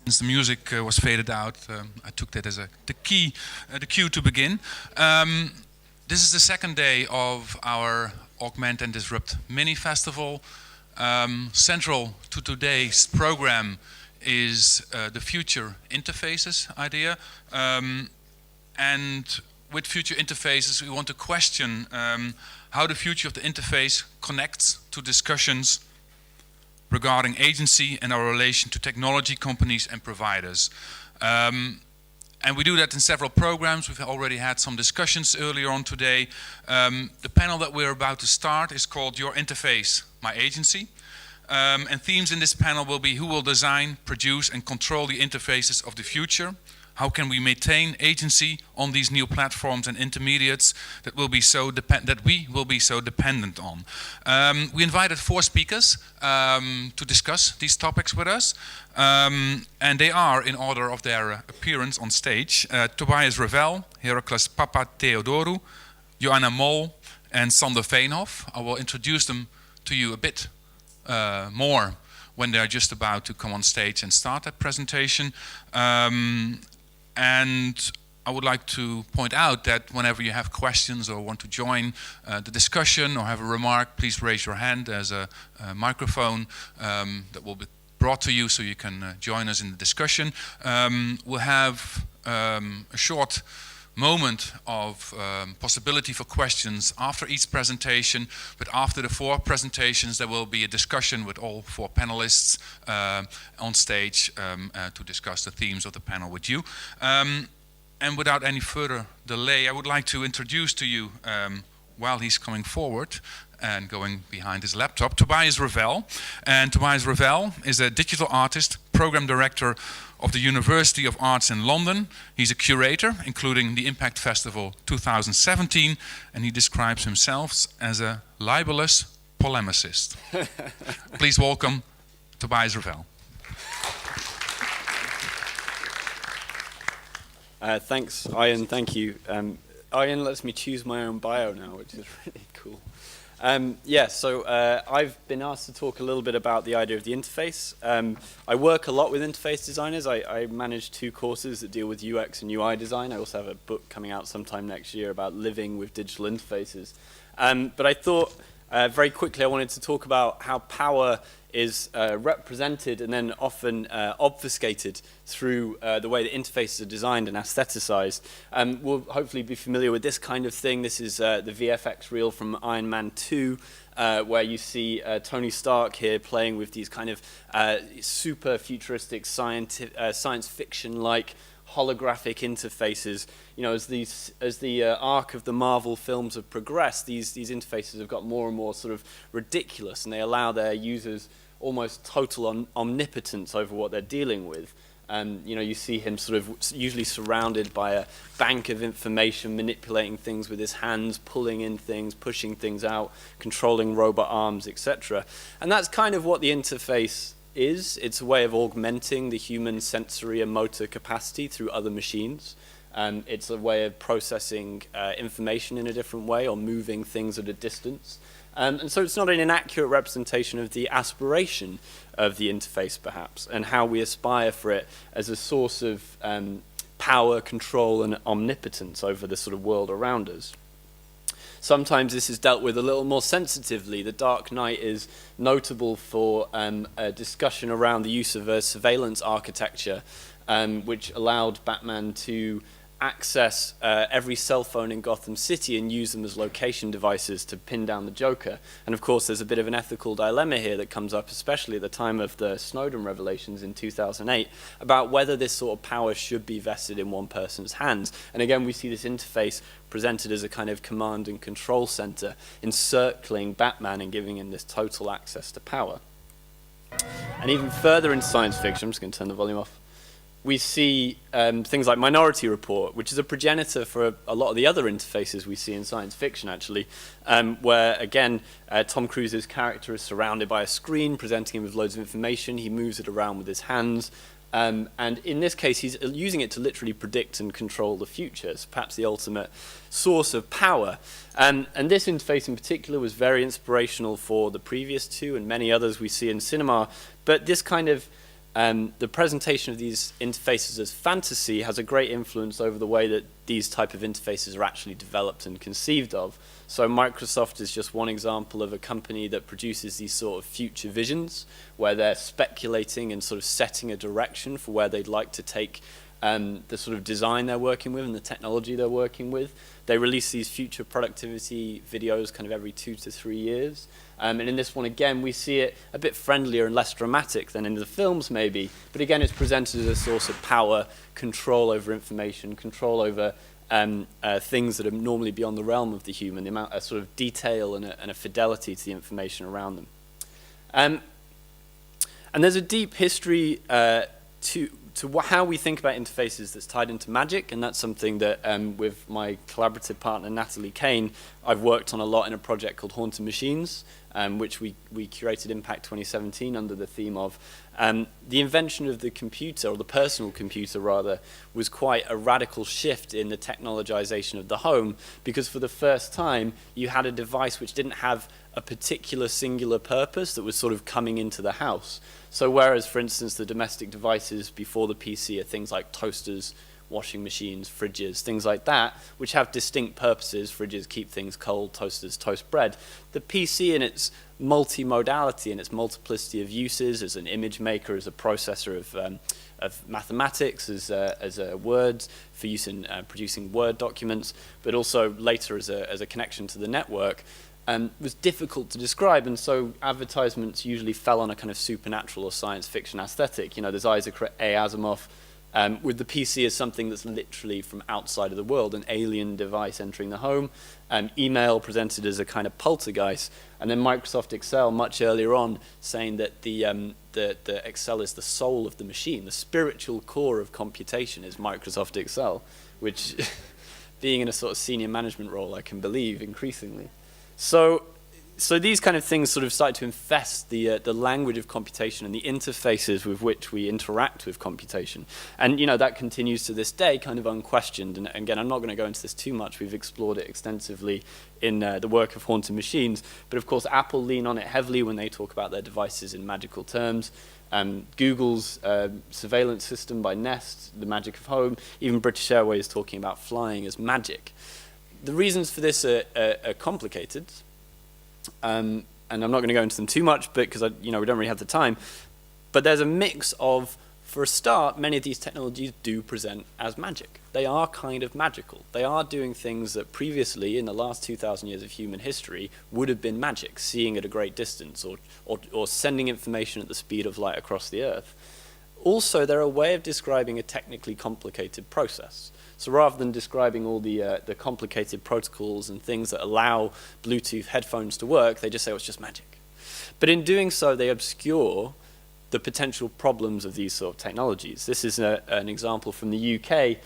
Since the music was faded out, I took that as the cue to begin. This is the second day of our Augment and Disrupt mini festival. Central to today's program is the future interfaces idea. And with future interfaces, we want to question how the future of the interface connects to discussions regarding agency and our relation to technology companies and providers. And we do that in several programs. We've already had some discussions earlier on today. The panel that we're about to start is called Your Interface, My Agency. And themes in this panel will be who will design, produce and control the interfaces of the future. How can we maintain agency on these new platforms and intermediates that we will be so dependent on? We invited 4 speakers to discuss these topics with us, and they are in order of their appearance on stage: Tobias Revell, Heracles Papatheodorou, Joana Moll, and Veenhof. I will introduce them to you a bit more when they're just about to come on stage and start that presentation. And I would like to point out that whenever you have questions or want to join the discussion or have a remark, please raise your hand. There's a microphone that will be brought to you so you can join us in the discussion. We'll have a short moment of possibility for questions after each presentation, but after the 4 presentations there will be a discussion with all 4 panelists on stage to discuss the themes of the panel with you. And without any further delay, I would like to introduce to you, while he's coming forward and going behind his laptop, Tobias Revell. And Tobias Revell is a digital artist, program director of the University of Arts in London. He's a curator, including the IMPAKT Festival 2017, and he describes himself as a libelous polemicist. Please welcome Tobias Revell. Thanks, Ian. Thank you. Ian lets me choose my own bio now, which is really cool. I've been asked to talk a little bit about the idea of the interface. I work a lot with interface designers. I manage 2 courses that deal with UX and UI design. I also have a book coming out sometime next year about living with digital interfaces. But I thought very quickly I wanted to talk about how power is represented and then often obfuscated through the way that interfaces are designed and aestheticized. We'll hopefully be familiar with this kind of thing. This is the VFX reel from Iron Man 2, where you see Tony Stark here playing with these kind of super futuristic science fiction-like holographic interfaces. You know, as the arc of the Marvel films have progressed, these interfaces have got more and more sort of ridiculous, and they allow their users almost total omnipotence over what they're dealing with. You know, you see him sort of usually surrounded by a bank of information, manipulating things with his hands, pulling in things, pushing things out, controlling robot arms, etc. And that's kind of what the interface is. It's a way of augmenting the human sensory and motor capacity through other machines. It's a way of processing information in a different way or moving things at a distance. And so it's not an inaccurate representation of the aspiration of the interface, perhaps, and how we aspire for it as a source of power, control, and omnipotence over the sort of world around us. Sometimes this is dealt with a little more sensitively. The Dark Knight is notable for a discussion around the use of a surveillance architecture, which allowed Batman to access every cell phone in Gotham City and use them as location devices to pin down the Joker. And of course there's a bit of an ethical dilemma here that comes up, especially at the time of the Snowden revelations in 2008, about whether this sort of power should be vested in one person's hands. And again, we see this interface presented as a kind of command and control center encircling Batman and giving him this total access to power. And even further in science fiction, I'm just going to turn the volume off, we see things like Minority Report, which is a progenitor for a lot of the other interfaces we see in science fiction, actually, where, again, Tom Cruise's character is surrounded by a screen, presenting him with loads of information. He moves it around with his hands. And in this case, he's using it to literally predict and control the future. It's perhaps the ultimate source of power. And this interface in particular was very inspirational for the previous 2 and many others we see in cinema. But this kind of the presentation of these interfaces as fantasy has a great influence over the way that these type of interfaces are actually developed and conceived of. So Microsoft is just one example of a company that produces these sort of future visions where they're speculating and sort of setting a direction for where they'd like to take the sort of design they're working with and the technology they're working with. They release these future productivity videos kind of every 2 to 3 years. And in this one, again, we see it a bit friendlier and less dramatic than in the films, maybe. But again, it's presented as a source of power, control over information, control over things that are normally beyond the realm of the human, the amount of sort of detail and a fidelity to the information around them. And there's a deep history to how we think about interfaces that's tied into magic, and that's something that with my collaborative partner Natalie Kane, I've worked on a lot in a project called Haunted Machines, which we curated IMPAKT 2017 under the theme of the invention of the computer, or the personal computer rather, was quite a radical shift in the technologization of the home, because for the first time you had a device which didn't have a particular singular purpose that was sort of coming into the house. So whereas, for instance, the domestic devices before the PC are things like toasters, washing machines, fridges, things like that, which have distinct purposes. Fridges keep things cold, toasters toast bread. The PC, in its multimodality and its multiplicity of uses, as an image maker, as a processor of mathematics, as a word for use in producing Word documents, but also later as a connection to the network, was difficult to describe, and so advertisements usually fell on a kind of supernatural or science fiction aesthetic. You know, there's Isaac A. Asimov with the PC as something that's literally from outside of the world, an alien device entering the home, email presented as a kind of poltergeist, and then Microsoft Excel much earlier on saying that the Excel is the soul of the machine, the spiritual core of computation is Microsoft Excel, which being in a sort of senior management role I can believe increasingly. So these kind of things sort of start to infest the language of computation and the interfaces with which we interact with computation. And, you know, that continues to this day kind of unquestioned. And again, I'm not going to go into this too much. We've explored it extensively in the work of Haunted Machines. But, of course, Apple lean on it heavily when they talk about their devices in magical terms. Google's surveillance system by Nest, the magic of home. Even British Airways talking about flying as magic. The reasons for this are complicated, and I'm not going to go into them too much, but because we don't really have the time. But there's a mix of, for a start, many of these technologies do present as magic. They are kind of magical. They are doing things that previously, in the last 2,000 years of human history, would have been magic, seeing at a great distance, or sending information at the speed of light across the Earth. Also, they're a way of describing a technically complicated process. So rather than describing all the complicated protocols and things that allow Bluetooth headphones to work, they just say, oh, it's just magic. But in doing so, they obscure the potential problems of these sort of technologies. This is an example from the UK.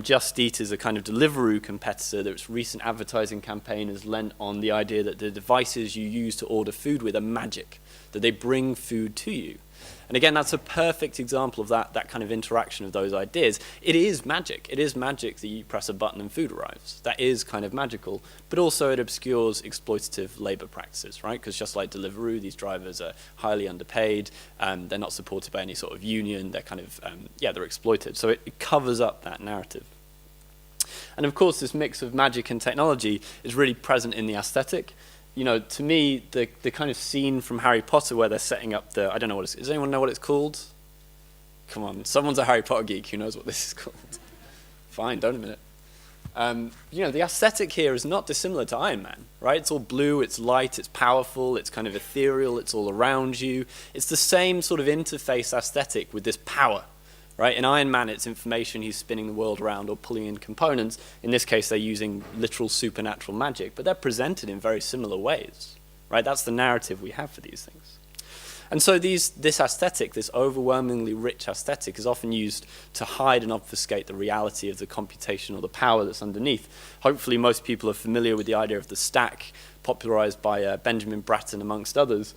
Just Eat is a kind of Deliveroo competitor that its recent advertising campaign has lent on the idea that the devices you use to order food with are magic, that they bring food to you. And again, that's a perfect example of that kind of interaction of those ideas. It is magic. It is magic that you press a button and food arrives. That is kind of magical. But also it obscures exploitative labor practices, right? Because just like Deliveroo, these drivers are highly underpaid. They're not supported by any sort of union. They're kind of, they're exploited. So it covers up that narrative. And of course, this mix of magic and technology is really present in the aesthetic. You know, to me, the kind of scene from Harry Potter where they're setting up I don't know what it's, does anyone know what it's called? Come on, someone's a Harry Potter geek who knows what this is called. Fine, don't admit it. You know, the aesthetic here is not dissimilar to Iron Man, right? It's all blue, it's light, it's powerful, it's kind of ethereal, it's all around you. It's the same sort of interface aesthetic with this power. Right? In Iron Man, it's information, he's spinning the world around or pulling in components. In this case, they're using literal supernatural magic, but they're presented in very similar ways. Right? That's the narrative we have for these things. And so this aesthetic, this overwhelmingly rich aesthetic, is often used to hide and obfuscate the reality of the computation or the power that's underneath. Hopefully, most people are familiar with the idea of the stack, popularized by Benjamin Bratton, amongst others.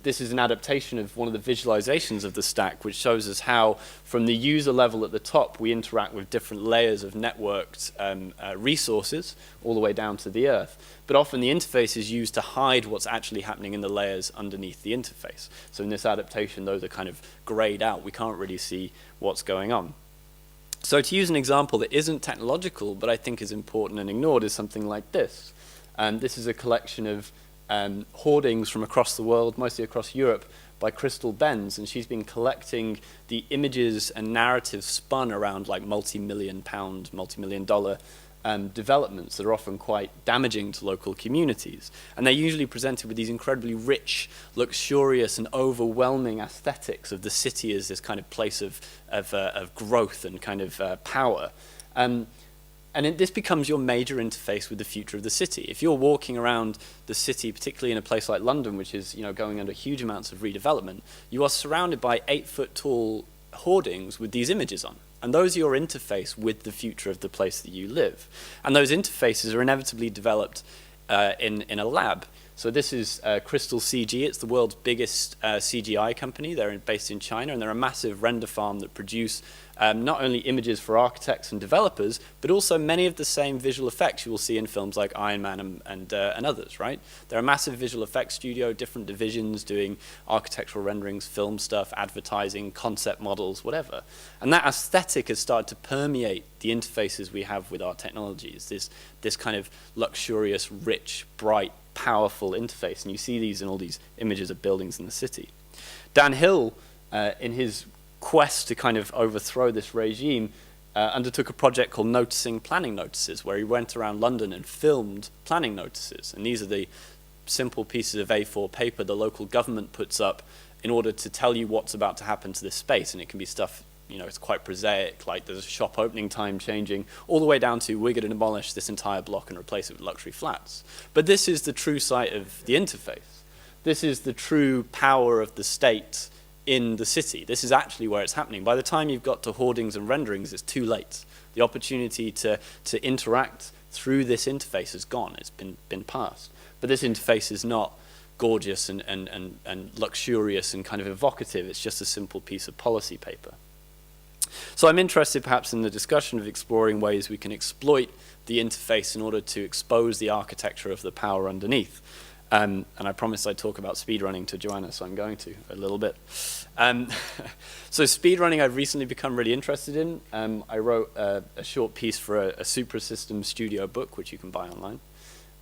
this is an adaptation of one of the visualizations of the stack, which shows us how, from the user level at the top, we interact with different layers of networked resources, all the way down to the earth. But often the interface is used to hide what's actually happening in the layers underneath the interface. So in this adaptation, those are kind of grayed out. We can't really see what's going on. So to use an example that isn't technological, but I think is important and ignored, is something like this. This is a collection of hoardings from across the world, mostly across Europe, by Crystal Benz, and she's been collecting the images and narratives spun around like multi-million pound, multi-million dollar developments that are often quite damaging to local communities. And they're usually presented with these incredibly rich, luxurious, and overwhelming aesthetics of the city as this kind of place of growth and kind of power. This becomes your major interface with the future of the city. If you're walking around the city, particularly in a place like London, which is going under huge amounts of redevelopment, you are surrounded by 8-foot-tall hoardings with these images on. And those are your interface with the future of the place that you live. And those interfaces are inevitably developed in a lab. So this is Crystal CG. It's the world's biggest CGI company. They're based in China, and they're a massive render farm that produce not only images for architects and developers, but also many of the same visual effects you will see in films like Iron Man and others, right? They're a massive visual effects studio, different divisions doing architectural renderings, film stuff, advertising, concept models, whatever. And that aesthetic has started to permeate the interfaces we have with our technologies, this kind of luxurious, rich, bright, powerful interface. And you see these in all these images of buildings in the city. Dan Hill, in his quest to kind of overthrow this regime, undertook a project called Noticing Planning Notices, where he went around London and filmed planning notices. And these are the simple pieces of A4 paper the local government puts up in order to tell you what's about to happen to this space. And it can be stuff, it's quite prosaic, like there's a shop opening time changing, all the way down to we're going to demolish this entire block and replace it with luxury flats. But this is the true site of the interface. This is the true power of the state in the city. This is actually where it's happening. By the time you've got to hoardings and renderings, it's too late. The opportunity to interact through this interface is gone. It's been passed. But this interface is not gorgeous and luxurious and kind of evocative. It's just a simple piece of policy paper. So I'm interested perhaps in the discussion of exploring ways we can exploit the interface in order to expose the architecture of the power underneath. And I promised I'd talk about speedrunning to Joanna, so I'm going to a little bit. So speedrunning I've recently become really interested in. I wrote a short piece for a Supra System studio book, which you can buy online,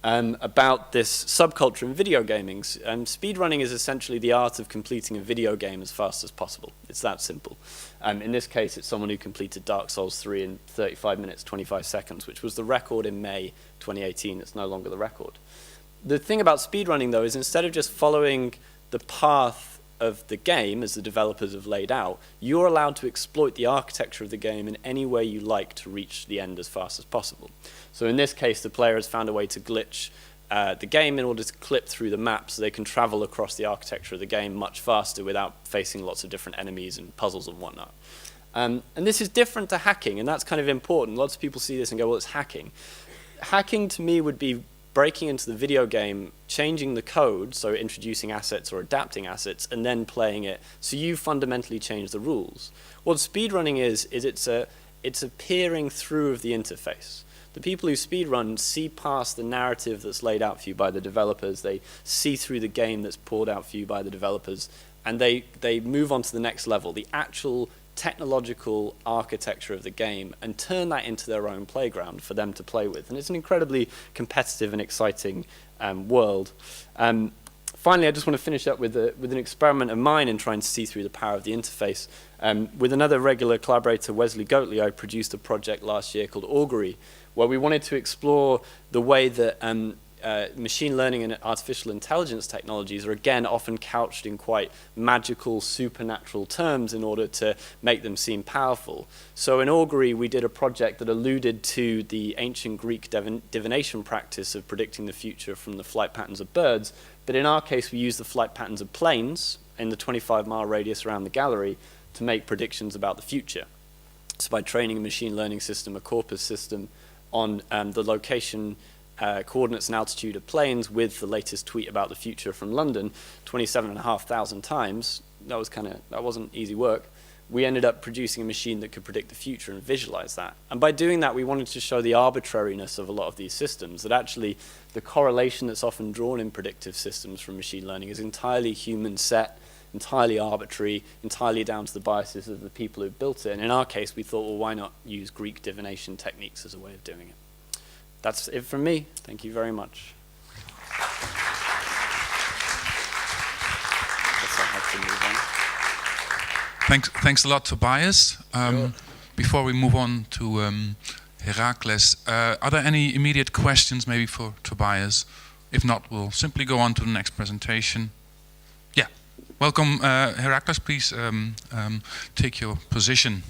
about this subculture in video gaming. Speedrunning is essentially the art of completing a video game as fast as possible. It's that simple. In this case, it's someone who completed Dark Souls 3 in 35 minutes, 25 seconds, which was the record in May 2018. It's no longer the record. The thing about speedrunning, though, is instead of just following the path of the game, as the developers have laid out, you're allowed to exploit the architecture of the game in any way you like to reach the end as fast as possible. So in this case, the player has found a way to glitch the game in order to clip through the map so they can travel across the architecture of the game much faster without facing lots of different enemies and puzzles and whatnot. And this is different to hacking, and that's kind of important. Lots of people see this and go, well, it's hacking. Hacking, to me, would be breaking into the video game, changing the code, so introducing assets or adapting assets, and then playing it. So you fundamentally change the rules. What speedrunning is it's a peering through of the interface. The people who speedrun see past the narrative that's laid out for you by the developers. They see through the game that's poured out for you by the developers, and they move on to the next level, the actual technological architecture of the game, and turn that into their own playground for them to play with. And it's an incredibly competitive and exciting world. Finally, I just want to finish up with an experiment of mine in trying to see through the power of the interface. With another regular collaborator, Wesley Goatley, I produced a project last year called Augury, where we wanted to explore the way that machine learning and artificial intelligence technologies are again often couched in quite magical, supernatural terms in order to make them seem powerful. So in Augury, we did a project that alluded to the ancient Greek divination practice of predicting the future from the flight patterns of birds. But in our case, we used the flight patterns of planes in the 25-mile radius around the gallery to make predictions about the future. So by training a machine learning system, a corpus system, on the location coordinates and altitude of planes with the latest tweet about the future from London 27,500 times, that wasn't easy work. We ended up producing a machine that could predict the future and visualize that. And by doing that, we wanted to show the arbitrariness of a lot of these systems, that actually the correlation that's often drawn in predictive systems from machine learning is entirely human set, entirely arbitrary, entirely down to the biases of the people who built it. And in our case, we thought, well, why not use Greek divination techniques as a way of doing it? That's it from me. Thank you very much. Thanks a lot, Tobias. Sure. Before we move on to Heracles, are there any immediate questions maybe for Tobias? If not, we'll simply go on to the next presentation. Yeah, welcome Heracles, please take your position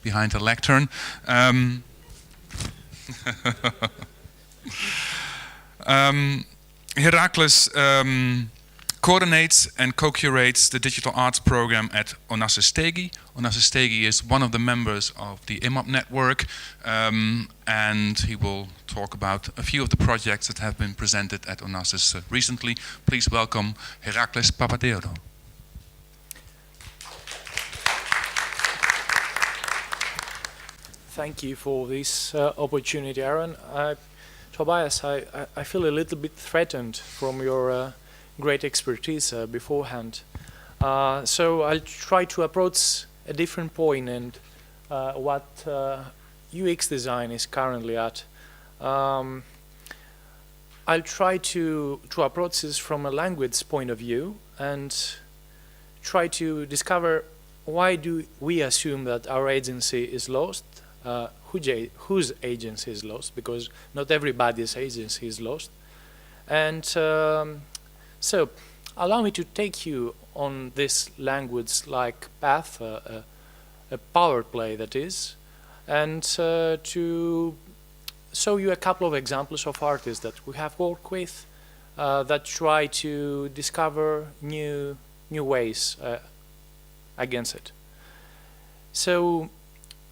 behind the lectern. Heracles coordinates and co-curates the digital arts program at Onassis-Stegi. Onassis-Stegi is one of the members of the IMPAKT network, and he will talk about a few of the projects that have been presented at Onassis recently. Please welcome Heracles Papatheodorou. Thank you for this opportunity, Aaron. Tobias, I feel a little bit threatened from your great expertise beforehand. So I'll try to approach a different point and what UX design is currently at. I'll try to approach this from a language point of view and try to discover why do we assume that our agency is lost, whose agency is lost, because not everybody's agency is lost. And so allow me to take you on this language-like path, a power play that is, and to show you a couple of examples of artists that we have worked with that try to discover new ways against it. So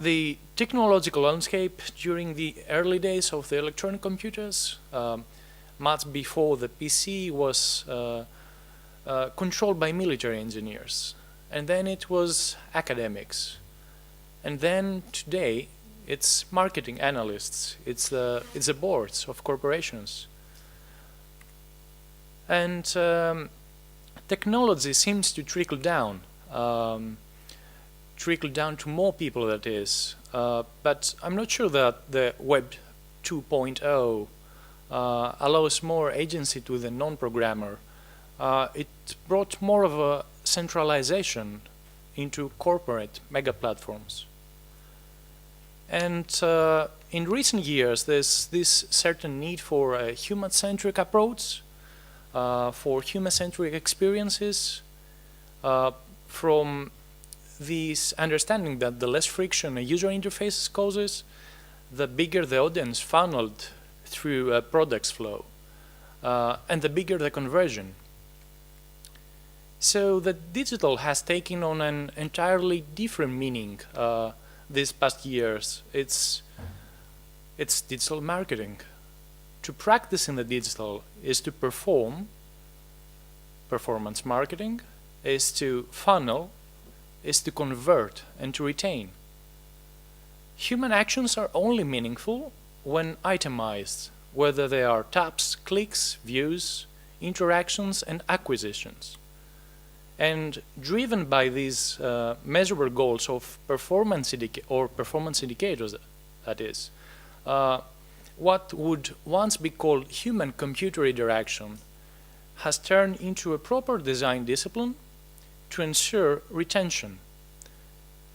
the technological landscape during the early days of the electronic computers, much before the PC, was controlled by military engineers, and then it was academics, and then today it's marketing analysts, it's the boards of corporations, and technology seems to trickle down to more people, that is, but I'm not sure that the Web 2.0 allows more agency to the non-programmer. It brought more of a centralization into corporate mega platforms. And in recent years, there's this certain need for a human-centric approach, for human-centric experiences, from this understanding that the less friction a user interface causes, the bigger the audience funneled through a products flow, and the bigger the conversion. So the digital has taken on an entirely different meaning these past years. It's digital marketing. To practice in the digital is to perform. Performance marketing is to funnel, is to convert and to retain. Human actions are only meaningful when itemized, whether they are taps, clicks, views, interactions, and acquisitions. And driven by these measurable goals of performance indicators, that is, what would once be called human-computer interaction has turned into a proper design discipline to ensure retention.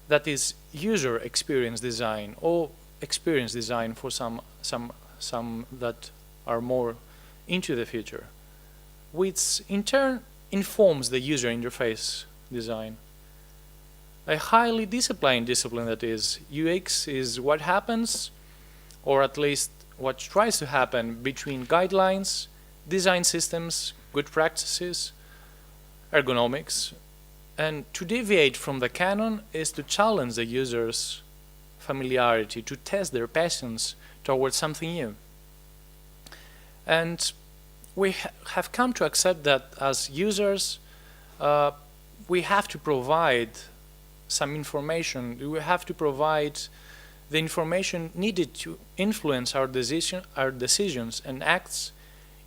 That is user experience design, or experience design for some that are more into the future, which in turn informs the user interface design. A highly disciplined discipline, that is, UX is what happens, or at least what tries to happen, between guidelines, design systems, good practices, ergonomics, and to deviate from the canon is to challenge the user's familiarity, to test their passions towards something new. And we have come to accept that as users, we have to provide some information. We have to provide the information needed to influence our decisions and acts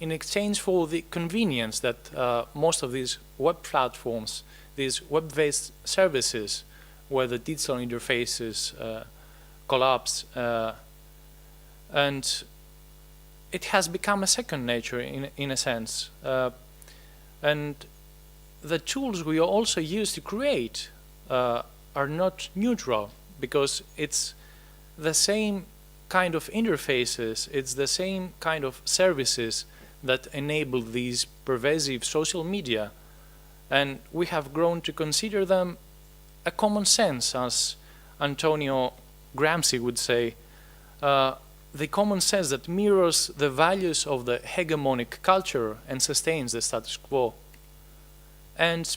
in exchange for the convenience that most of these web platforms, these web-based services, where the digital interfaces collapse, and it has become a second nature in a sense. And the tools we also use to create are not neutral, because it's the same kind of interfaces, it's the same kind of services that enable these pervasive social media, and we have grown to consider them a common sense, as Antonio Gramsci would say, the common sense that mirrors the values of the hegemonic culture and sustains the status quo. And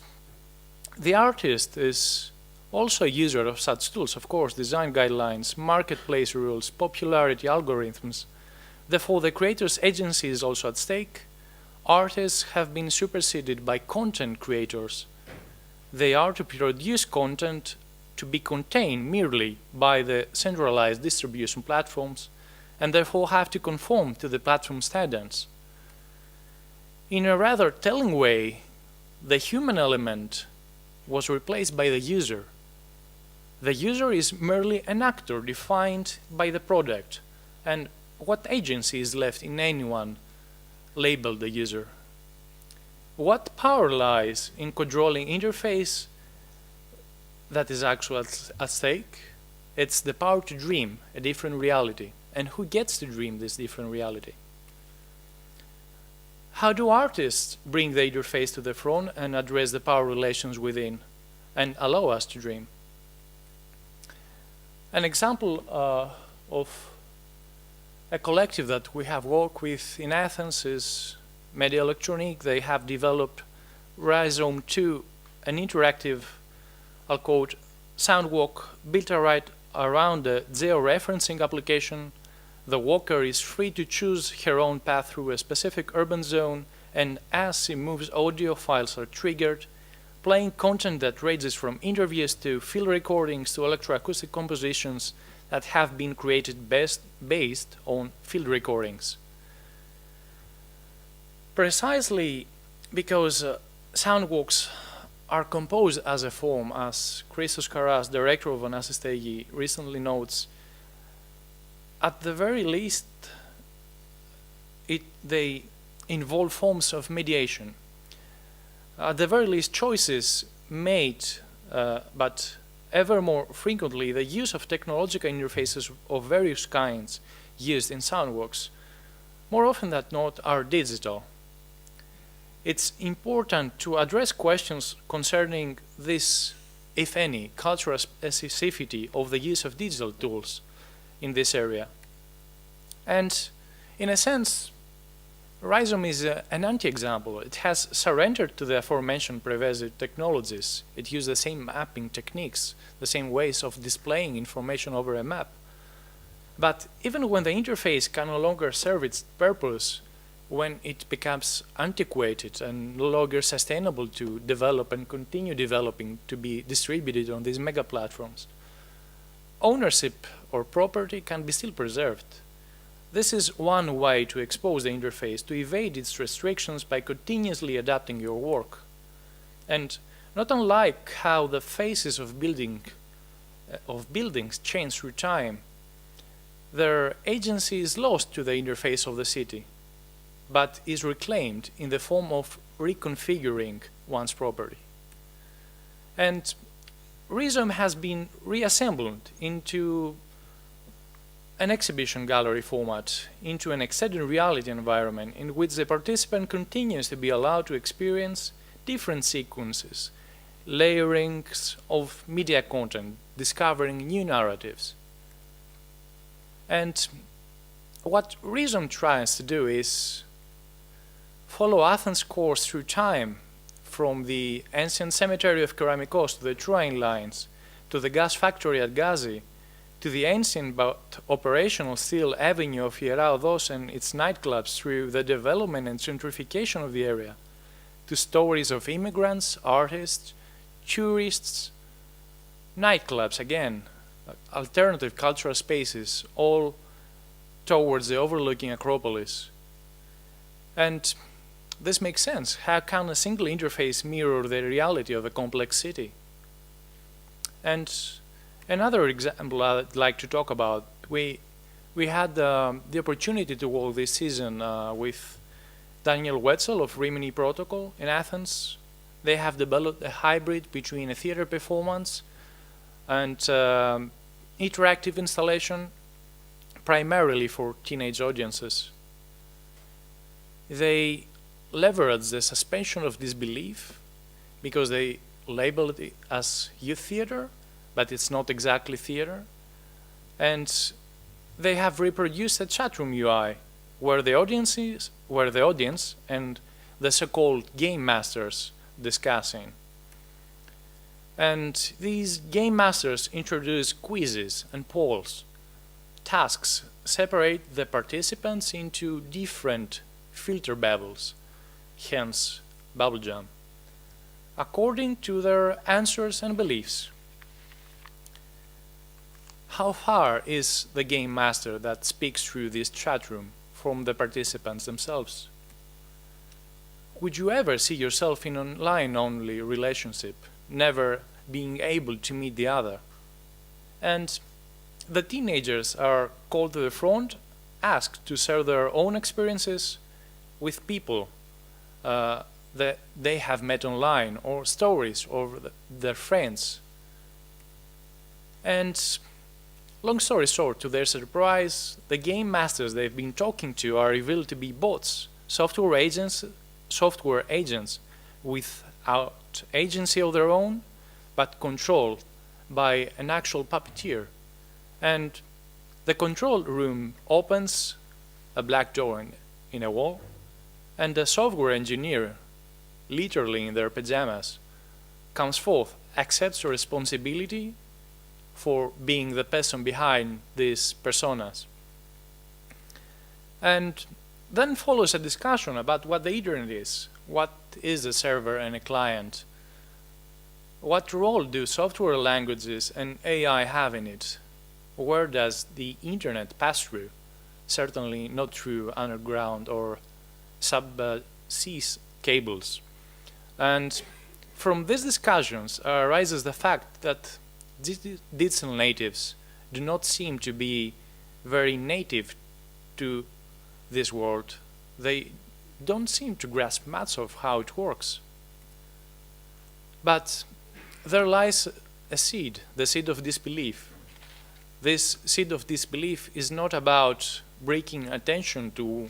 the artist is also a user of such tools, of course, design guidelines, marketplace rules, popularity algorithms. Therefore, the creator's agency is also at stake. Artists have been superseded by content creators. They are to produce content to be contained merely by the centralized distribution platforms, and therefore have to conform to the platform standards. In a rather telling way, the human element was replaced by the user. The user is merely an actor defined by the product, and what agency is left in anyone labeled the user? What power lies in controlling interface that is actually at stake? It's the power to dream a different reality. And who gets to dream this different reality? How do artists bring the interface to the front and address the power relations within and allow us to dream? An example of a collective that we have worked with in Athens is Media Electronic. They have developed Rhizome 2, an interactive, I'll quote, soundwalk built around the georeferencing application. The walker is free to choose her own path through a specific urban zone, and as she moves, audio files are triggered, playing content that ranges from interviews to field recordings to electroacoustic compositions that have been created based on field recordings. Precisely because soundwalks are composed as a form, as Christos Karas, director of Anasystegi, recently notes, at the very least, they involve forms of mediation. At the very least, choices made, but ever more frequently, the use of technological interfaces of various kinds used in soundwalks, more often than not, are digital. It's important to address questions concerning this, if any, cultural specificity of the use of digital tools in this area. And in a sense, Rhizome is an anti-example. It has surrendered to the aforementioned pervasive technologies. It uses the same mapping techniques, the same ways of displaying information over a map. But even when the interface can no longer serve its purpose, when it becomes antiquated and no longer sustainable to develop and continue developing to be distributed on these mega platforms, ownership or property can be still preserved. This is one way to expose the interface, to evade its restrictions by continuously adapting your work. And not unlike how the faces of buildings change through time, their agency is lost to the interface of the city, but is reclaimed in the form of reconfiguring one's property. And Rhizome has been reassembled into an exhibition gallery format, into an extended reality environment in which the participant continues to be allowed to experience different sequences, layerings of media content, discovering new narratives. And what Rhizome tries to do is follow Athens' course through time, from the ancient cemetery of Keramikos to the Trojan lines, to the gas factory at Gazi, to the ancient but operational still avenue of Heracles and its nightclubs through the development and gentrification of the area, to stories of immigrants, artists, tourists, nightclubs again, alternative cultural spaces, all towards the overlooking Acropolis. And this makes sense. How can a single interface mirror the reality of a complex city? And another example I'd like to talk about, we had the opportunity to work this season with Daniel Wetzel of Rimini Protocol in Athens. They have developed a hybrid between a theater performance and interactive installation, primarily for teenage audiences. They leverage the suspension of disbelief because they labeled it as youth theater, but it's not exactly theater. And they have reproduced a chatroom UI where the audience and the so-called game masters discussing. And these game masters introduce quizzes and polls. Tasks separate the participants into different filter bubbles, hence bubblegum, according to their answers and beliefs. How far is the game master that speaks through this chat room from the participants themselves? Would you ever see yourself in an online-only relationship, never being able to meet the other? And the teenagers are called to the front, asked to share their own experiences with people that they have met online, or stories of their friends. And long story short, to their surprise, the game masters they've been talking to are revealed to be bots, software agents without agency of their own, but controlled by an actual puppeteer. And the control room opens a black door in a wall, and the software engineer, literally in their pajamas, comes forth, accepts responsibility for being the person behind these personas. And then follows a discussion about what the internet is. What is a server and a client? What role do software languages and AI have in it? Where does the internet pass through? Certainly not through underground or sub-sea cables. And from these discussions arises the fact that digital natives do not seem to be very native to this world. They don't seem to grasp much of how it works. But there lies a seed, the seed of disbelief. This seed of disbelief is not about breaking attention to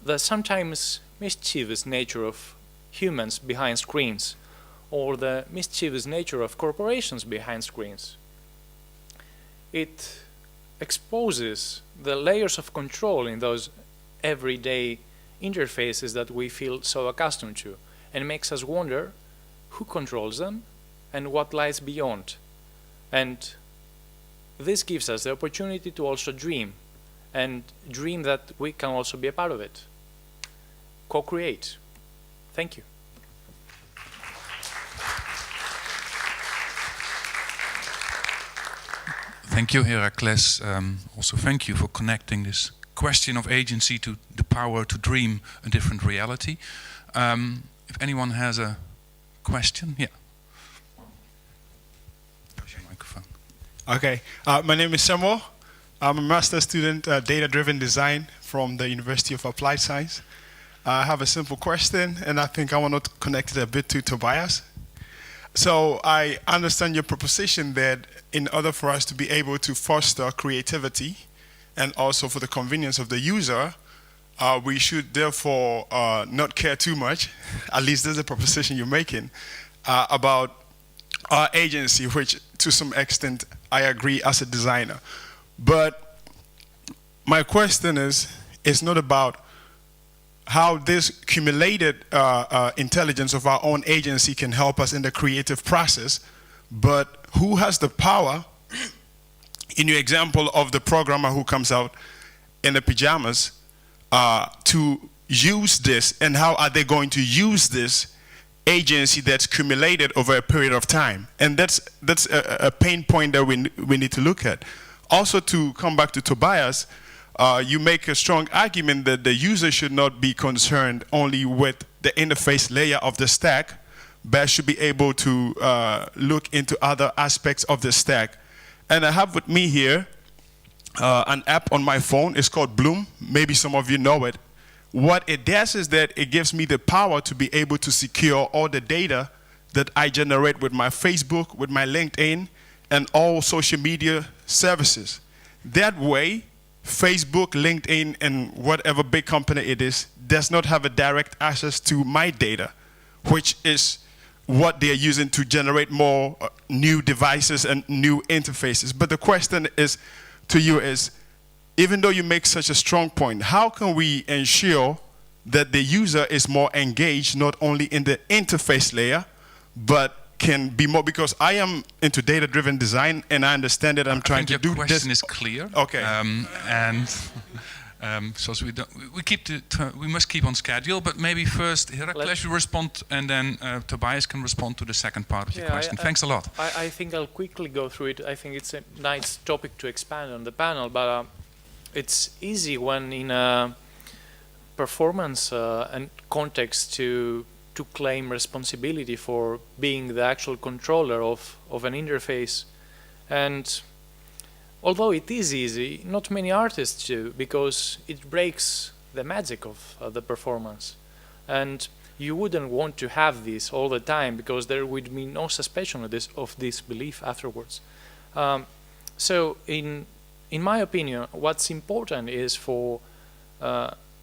the sometimes mischievous nature of humans behind screens, or the mischievous nature of corporations behind screens. It exposes the layers of control in those everyday interfaces that we feel so accustomed to, and makes us wonder who controls them and what lies beyond. And this gives us the opportunity to also dream, and dream that we can also be a part of it. Co-create. Thank you. Thank you, Heracles. Also thank you for connecting this question of agency to the power to dream a different reality. If anyone has a question, yeah. There's your microphone. Okay, my name is Samuel. I'm a master's student, data-driven design from the University of Applied Science. I have a simple question, and I think I want to connect it a bit to Tobias. So I understand your proposition that in order for us to be able to foster creativity and also for the convenience of the user, we should therefore not care too much, at least there's a proposition you're making, about our agency, which to some extent I agree as a designer. But my question is not about how this cumulated intelligence of our own agency can help us in the creative process, but who has the power in your example of the programmer who comes out in the pajamas, to use this, and how are they going to use this agency that's accumulated over a period of time? And that's a pain point that we need to look at. Also, to come back to Tobias, you make a strong argument that the user should not be concerned only with the interface layer of the stack, but should be able to look into other aspects of the stack. And I have with me here an app on my phone. It's called Bloom. Maybe some of you know it. What it does is that it gives me the power to be able to secure all the data that I generate with my Facebook, with my LinkedIn, and all social media services. That way, Facebook, LinkedIn, and whatever big company it is, does not have a direct access to my data, which is what they're using to generate more new devices and new interfaces. But the question is to you is, even though you make such a strong point, how can we ensure that the user is more engaged, not only in the interface layer, but can be more, because I am into data-driven design, and I understand that I'm trying to do this. Your question is clear. Okay. So we must keep on schedule, but maybe first Heracles will respond, and then Tobias can respond to the second part of your question. Thanks a lot. I think I'll quickly go through it. I think it's a nice topic to expand on the panel, but it's easy when in a performance and context to claim responsibility for being the actual controller of an interface. And although it is easy, not many artists do, because it breaks the magic of the performance. And you wouldn't want to have this all the time, because there would be no suspicion of this belief afterwards. So in my opinion, what's important is for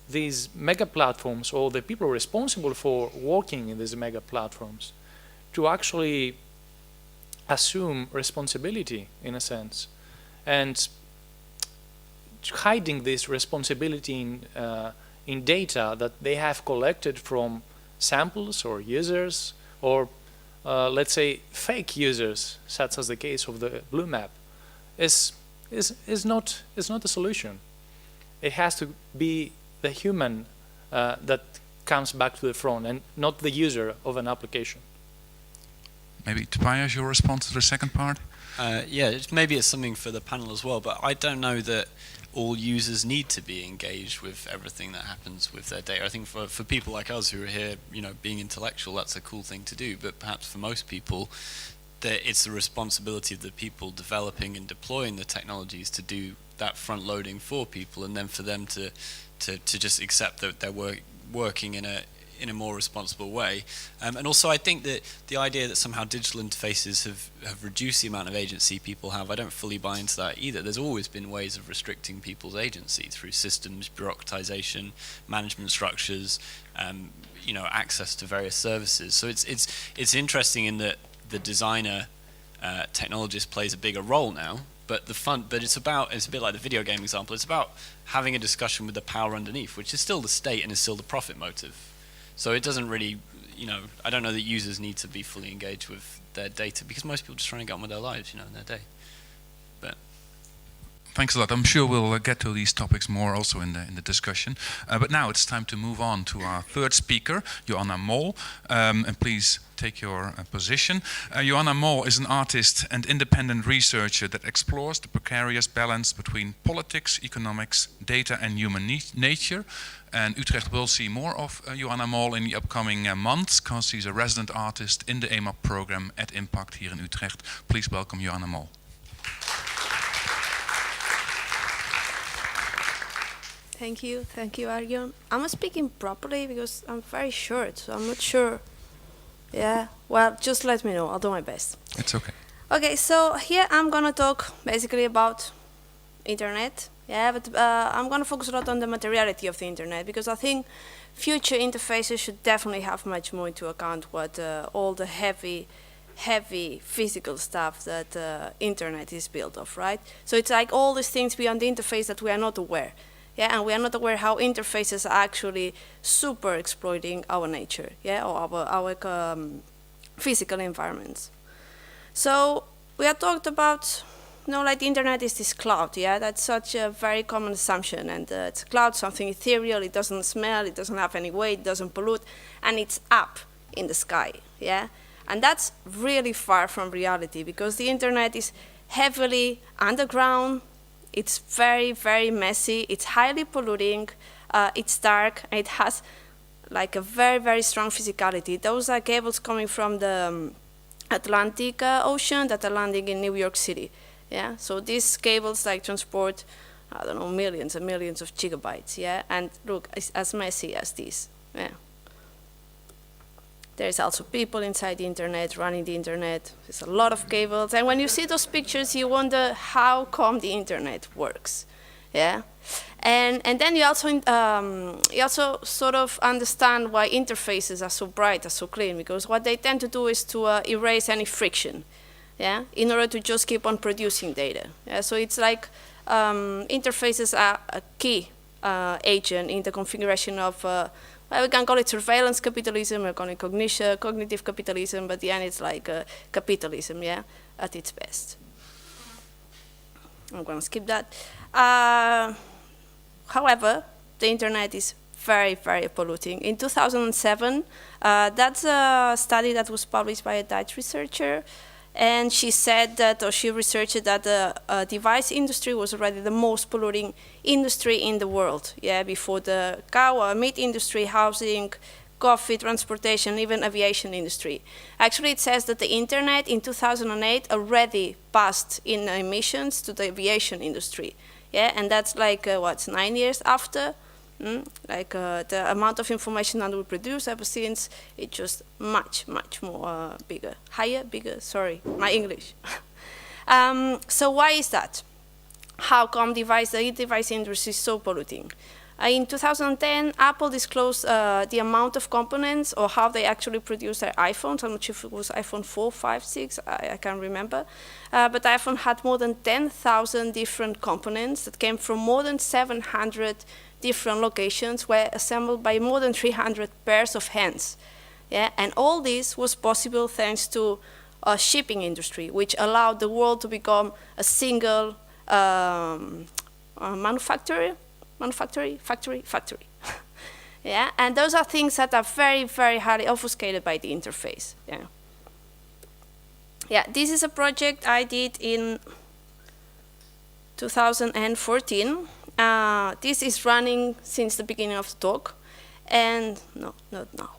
these mega platforms, or the people responsible for working in these mega platforms, to actually assume responsibility in a sense, and hiding this responsibility in data that they have collected from samples or users, or let's say fake users, such as the case of the Bloom app, is not a solution. It has to be the human that comes back to the front, and not the user of an application. Maybe Tobias, your response to the second part? Yeah, maybe it's something for the panel as well, but I don't know that all users need to be engaged with everything that happens with their data. I think for people like us who are here, being intellectual, that's a cool thing to do, but perhaps for most people, that it's the responsibility of the people developing and deploying the technologies to do that front loading for people, and then for them to just accept that they're working in a more responsible way. And also I think that the idea that somehow digital interfaces have reduced the amount of agency people have, I don't fully buy into that either. There's always been ways of restricting people's agency through systems, bureaucratization, management structures, access to various services. So it's interesting in that the designer technologist plays a bigger role now, but it's a bit like the video game example. It's about having a discussion with the power underneath, which is still the state and is still the profit motive. So it doesn't really, I don't know that users need to be fully engaged with their data, because most people are just trying to get on with their lives, in their day. But thanks a lot. I'm sure we'll get to these topics more also in the discussion. But now it's time to move on to our third speaker, Joana Moll. And please take your position. Joana Moll is an artist and independent researcher that explores the precarious balance between politics, economics, data and human nature. And Utrecht will see more of Joana Moll in the upcoming months, because she's a resident artist in the IMPAKT program at IMPAKT here in Utrecht. Please welcome Joana Moll. Thank you, Arjan. I'm speaking properly because I'm very short, so I'm not sure. Yeah, well, just let me know. I'll do my best. It's okay. Okay, so here I'm gonna talk basically about internet. Yeah, but I'm gonna focus a lot on the materiality of the internet, because I think future interfaces should definitely have much more into account what all the heavy physical stuff that internet is built of, right? So it's like all these things beyond the interface that we are not aware. Yeah, and we are not aware how interfaces are actually super exploiting our nature, yeah, or our physical environments. So we have talked about know, like the internet is this cloud, yeah? That's such a very common assumption. And it's a cloud, something ethereal, it doesn't smell, it doesn't have any weight, it doesn't pollute, and it's up in the sky, yeah? And that's really far from reality, because the internet is heavily underground, it's very, very messy, it's highly polluting, it's dark, and it has like a very, very strong physicality. Those are cables coming from the Atlantic Ocean that are landing in New York City. Yeah, so these cables like transport, I don't know, millions and millions of gigabytes. Yeah, and look, it's as messy as this. Yeah. There's also people inside the internet, running the internet. There's a lot of cables, and when you see those pictures, you wonder how come the internet works. Yeah, and then you also sort of understand why interfaces are so bright, are so clean, because what they tend to do is to erase any friction, yeah, in order to just keep on producing data. Yeah, so it's like interfaces are a key agent in the configuration of, well, we can call it surveillance capitalism, we can call it cognitive capitalism, but at the end it's like capitalism, yeah, at its best. I'm going to skip that. However, the internet is very, very polluting. In 2007, that's a study that was published by a Dutch researcher, and she said that, or she researched that the device industry was already the most polluting industry in the world, yeah, before the cow, meat industry, housing, coffee, transportation, even aviation industry. Actually, it says that the internet in 2008 already passed in emissions to the aviation industry. Yeah, and that's like, 9 years after? Like the amount of information that we produce ever since, it's just much, much more bigger. Higher, bigger, sorry, my English. So why is that? How come the device industry is so polluting? In 2010, Apple disclosed the amount of components or how they actually produce their iPhones. I'm not sure if it was iPhone 4, 5, 6, I can't remember. But iPhone had more than 10,000 different components that came from more than 700 different locations, were assembled by more than 300 pairs of hands. Yeah? And all this was possible thanks to a shipping industry, which allowed the world to become a single factory. Yeah, and those are things that are very, very highly obfuscated by the interface. Yeah. Yeah, this is a project I did in 2014. This is running since the beginning of the talk, and no, not now.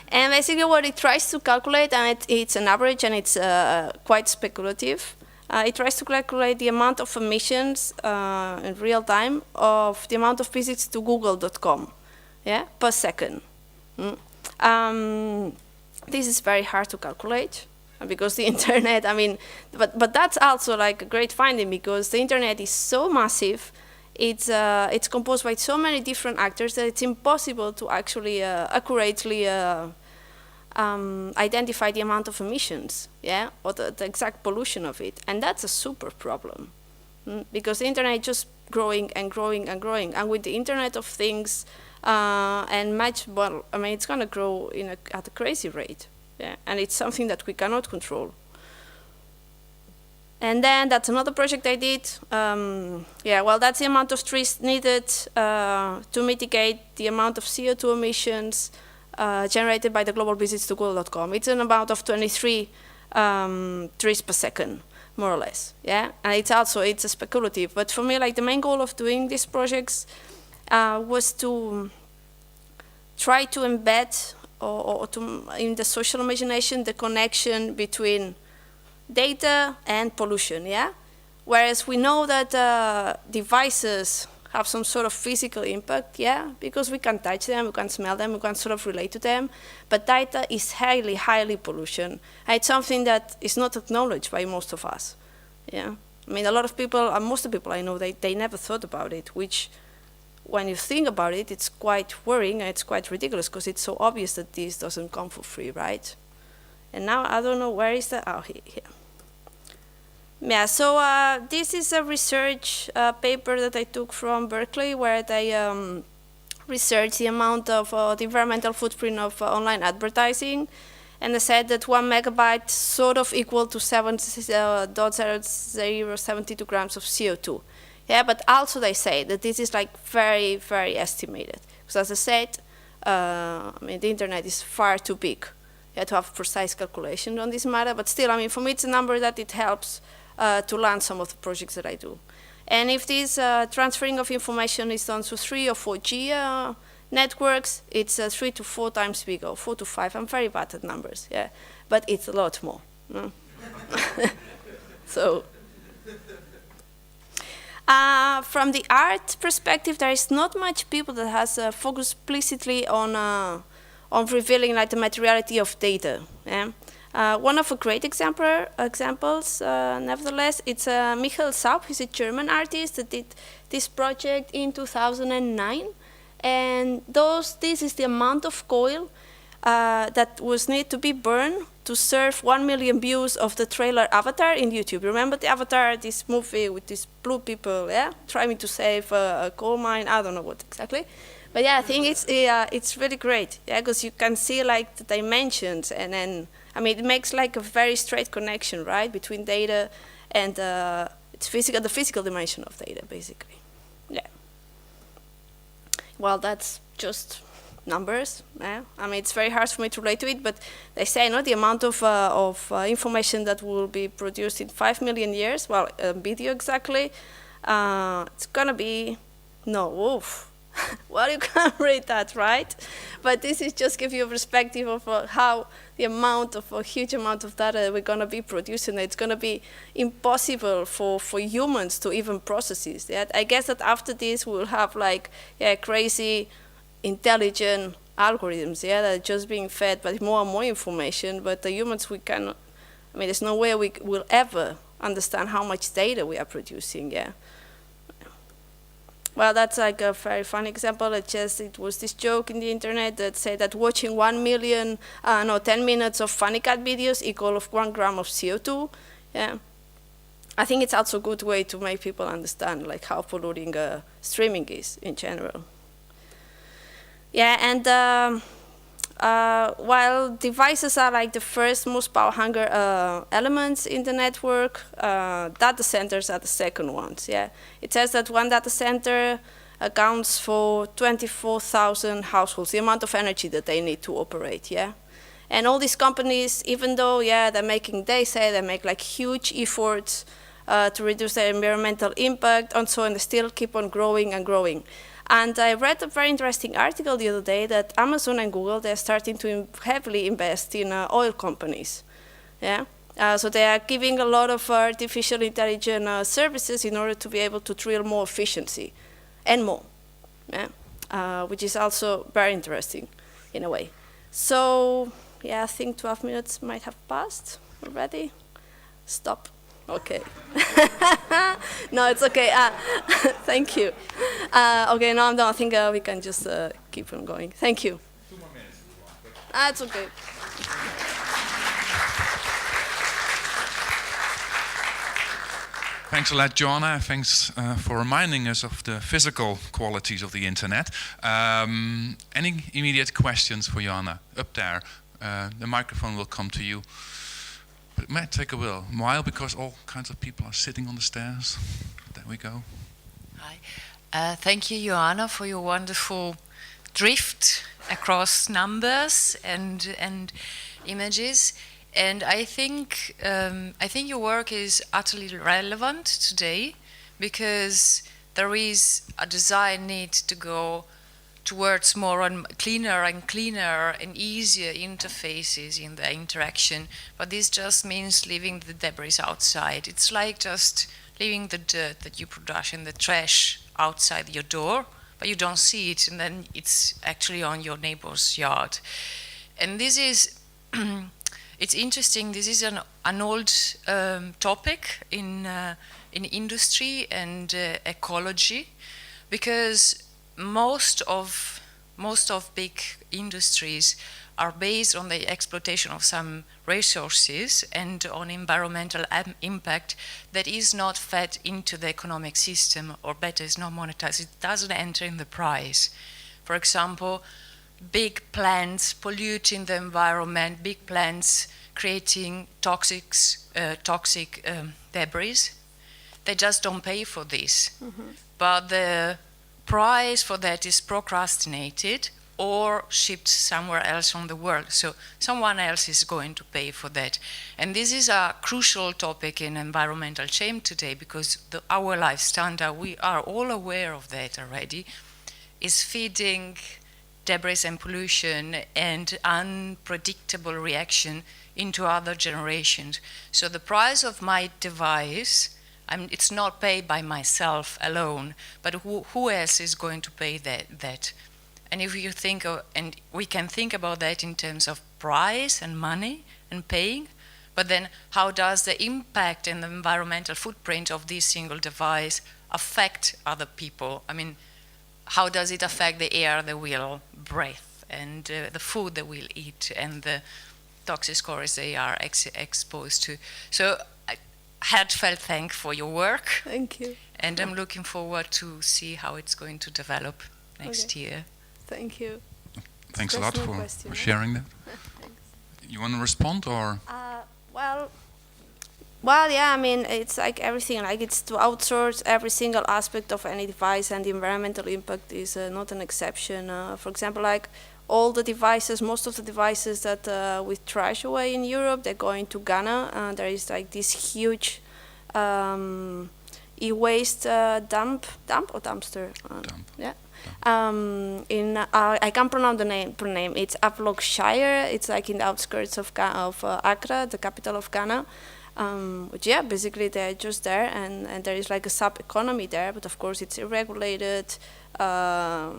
And basically, what it tries to calculate, and it's an average, and it's quite speculative. It tries to calculate the amount of emissions in real time of the amount of visits to google.com, yeah, per second. This is very hard to calculate because the internet, I mean, but that's also like a great finding because the internet is so massive, it's composed by so many different actors that it's impossible to actually accurately identify the amount of emissions, yeah, or the exact pollution of it, and that's a super problem, because the internet is just growing and growing and growing, and with the Internet of Things, well, I mean, it's going to grow at a crazy rate, yeah, and it's something that we cannot control. And then that's another project I did. Yeah, well, that's the amount of trees needed to mitigate the amount of CO2 emissions generated by the global visits to google.com. It's an amount of 23 trees per second, more or less. Yeah, and it's a speculative. But for me, like the main goal of doing these projects was to try to embed or to in the social imagination the connection between data and pollution. Yeah, whereas we know that devices have some sort of physical impact, yeah, because we can touch them, we can smell them, we can sort of relate to them, but data is highly, highly pollution. And it's something that is not acknowledged by most of us, yeah. I mean, a lot of people, most of the people I know, they never thought about it, which, when you think about it, it's quite worrying and it's quite ridiculous because it's so obvious that this doesn't come for free, right? And now, I don't know, where is that? Oh, here. Yeah, so this is a research paper that I took from Berkeley where they researched the amount of the environmental footprint of online advertising. and they said that 1 megabyte sort of equal to 7.0072 grams of CO2. Yeah, but also they say that this is like very, very estimated. Because as I said, I mean, the internet is far too big to have precise calculation on this matter, but still, I mean, for me it's a number that it helps to land some of the projects that I do. And if this transferring of information is done through 3 or 4G networks, it's 3 to 4 times bigger, 4 to 5. I'm very bad at numbers, yeah, but it's a lot more. No? So, from the art perspective, there is not much people that has focused explicitly on revealing like the materiality of data. Yeah? One of the great examples, nevertheless, it's Michael Saub. He's a German artist that did this project in 2009. And this is the amount of coal that was need to be burned to serve 1 million views of the trailer Avatar in YouTube. Remember the Avatar, this movie with these blue people, yeah, trying to save a coal mine? I don't know what exactly. But yeah, I think it's really great, yeah, because you can see like the dimensions, and then I mean it makes like a very straight connection, right, between data and the physical dimension of data, basically. Yeah. Well, that's just numbers. Yeah? I mean, it's very hard for me to relate to it, but they say, no, the amount of information that will be produced in 5 million years, well, video exactly, it's gonna be oof. Well, you can't read that, right? But this is just give you a perspective of how the amount of a huge amount of data we're gonna be producing. It's gonna be impossible for humans to even process this. Yeah? I guess that after this we'll have like crazy, intelligent algorithms, yeah, that are just being fed by more and more information. But the humans, we cannot. I mean, there's no way we will ever understand how much data we are producing. Yeah. Well, that's like a very fun example. It was this joke in the internet that said that watching 10 minutes of funny cat videos equal of 1 gram of CO2. Yeah, I think it's also a good way to make people understand like how polluting streaming is in general. Yeah, and while devices are like the first most power-hungry elements in the network, data centers are the second ones. Yeah, it says that one data center accounts for 24,000 households, the amount of energy that they need to operate. Yeah, and all these companies, even though they say they make like huge efforts to reduce their environmental impact and so on, they still keep on growing and growing. And I read a very interesting article the other day that Amazon and Google, they're starting to heavily invest in oil companies. Yeah? So they are giving a lot of artificial intelligence services in order to be able to drill more efficiency and more, yeah? Which is also very interesting in a way. So, yeah, I think 12 minutes might have passed already. Stop. Okay. No, it's okay. Thank you. Okay, no, I'm done. I think we can just keep on going. Thank you. 2 more minutes. It's okay. Thanks a lot, Joanna. Thanks for reminding us of the physical qualities of the internet. Any immediate questions for Joanna? Up there. The microphone will come to you. But it might take a while because all kinds of people are sitting on the stairs. There we go. Hi. Thank you, Joanna, for your wonderful drift across numbers and images. And I think your work is utterly relevant today because there is a desire need to go towards more and cleaner and easier interfaces in the interaction. But this just means leaving the debris outside. It's like just leaving the dirt that you produce in the trash outside your door, but you don't see it, and then it's actually on your neighbor's yard. And this is, it's interesting, this is an old topic in industry and ecology, because most of big industries are based on the exploitation of some resources and on environmental impact that is not fed into the economic system, or better, is not monetized. It doesn't enter in the price. For example, big plants polluting the environment, big plants creating toxic debris. They just don't pay for this. But the price for that is procrastinated or shipped somewhere else on the world. So someone else is going to pay for that. And this is a crucial topic in environmental change today, because our life standard, we are all aware of that already, is feeding debris and pollution and unpredictable reaction into other generations. So the price of my device, it's not paid by myself alone, but who else is going to pay that? And if you think and we can think about that in terms of price and money and paying, but then how does the impact and the environmental footprint of this single device affect other people? I mean, how does it affect the air they will breathe and the food they will eat and the toxic scores they are exposed to? So heartfelt thank for your work. Thank you. And I'm looking forward to see how it's going to develop next year. Thank you. Thanks a lot for sharing that. You want to respond, or? Well, yeah, I mean, it's like everything, like it's to outsource every single aspect of any device, and the environmental impact is not an exception. For example, like all the devices, most of the devices that we trash away in Europe, they're going to Ghana. There is like this huge e-waste dump or dumpster? Dump. Yeah. I can't pronounce the name. It's Aflockshire. It's like in the outskirts of Accra, the capital of Ghana. Which, yeah, basically they're just there, and there is like a sub-economy there, but of course it's irregulated. Yeah,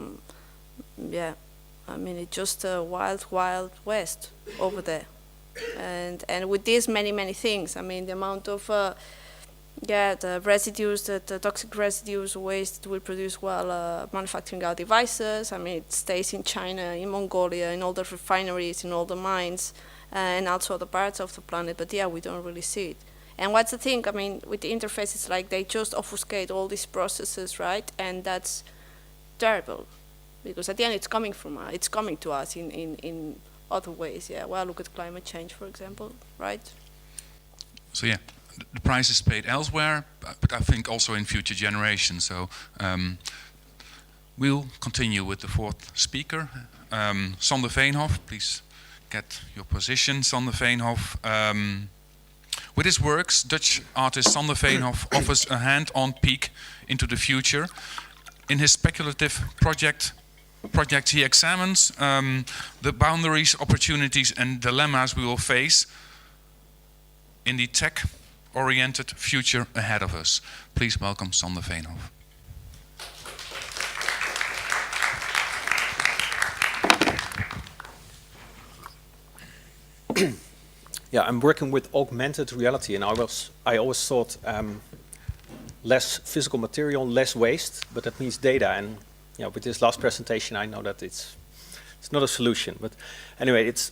I mean, it's just a wild west over there. And with this, many things. I mean, the amount of the residues, the toxic residues, waste we produce while manufacturing our devices. I mean, it stays in China, in Mongolia, in all the refineries, in all the mines, and also other parts of the planet. But yeah, we don't really see it. And what's the thing? I mean, with the interface, it's like they just obfuscate all these processes, right? And that's terrible, because at the end, it's coming to us in other ways. Yeah. Well, look at climate change, for example, right? So yeah. The price is paid elsewhere, but I think also in future generations. So we'll continue with the fourth speaker, Sander Veenhof. Please get your position, Sander Veenhof. With his works, Dutch artist Sander Veenhof offers a hand-on peek into the future. In his speculative projects, he examines the boundaries, opportunities, and dilemmas we will face in the tech-oriented future ahead of us. Please welcome Sander Veenhof. Yeah, I'm working with augmented reality, and I always thought less physical material, less waste, but that means data. And yeah, with this last presentation, I know that it's not a solution. But anyway, it's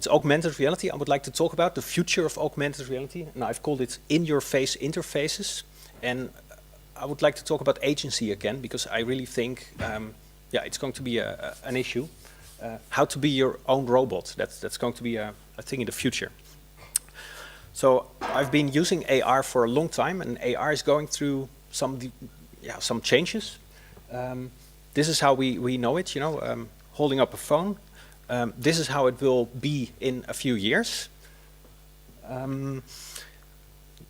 augmented reality. I would like to talk about the future of augmented reality, and I've called it in-your-face interfaces. And I would like to talk about agency again, because I really think, it's going to be an issue. How to be your own robot. That's going to be a thing in the future. So I've been using AR for a long time, and AR is going through some changes. This is how we know it, holding up a phone. This is how it will be in a few years.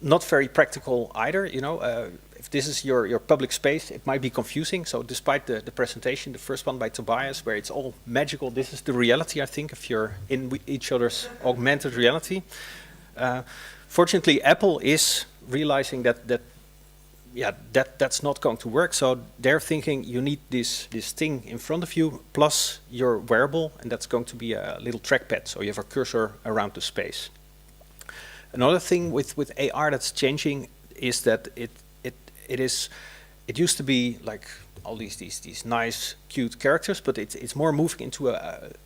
Not very practical either, if this is your public space, it might be confusing. So despite the presentation, the first one by Tobias, where it's all magical, this is the reality, I think, if you're in each other's augmented reality. Fortunately, Apple is realizing that's not going to work. So they're thinking you need this thing in front of you, plus your wearable, and that's going to be a little trackpad, so you have a cursor around the space. Another thing with AR that's changing is that it used to be like all these nice, cute characters, but it's more moving into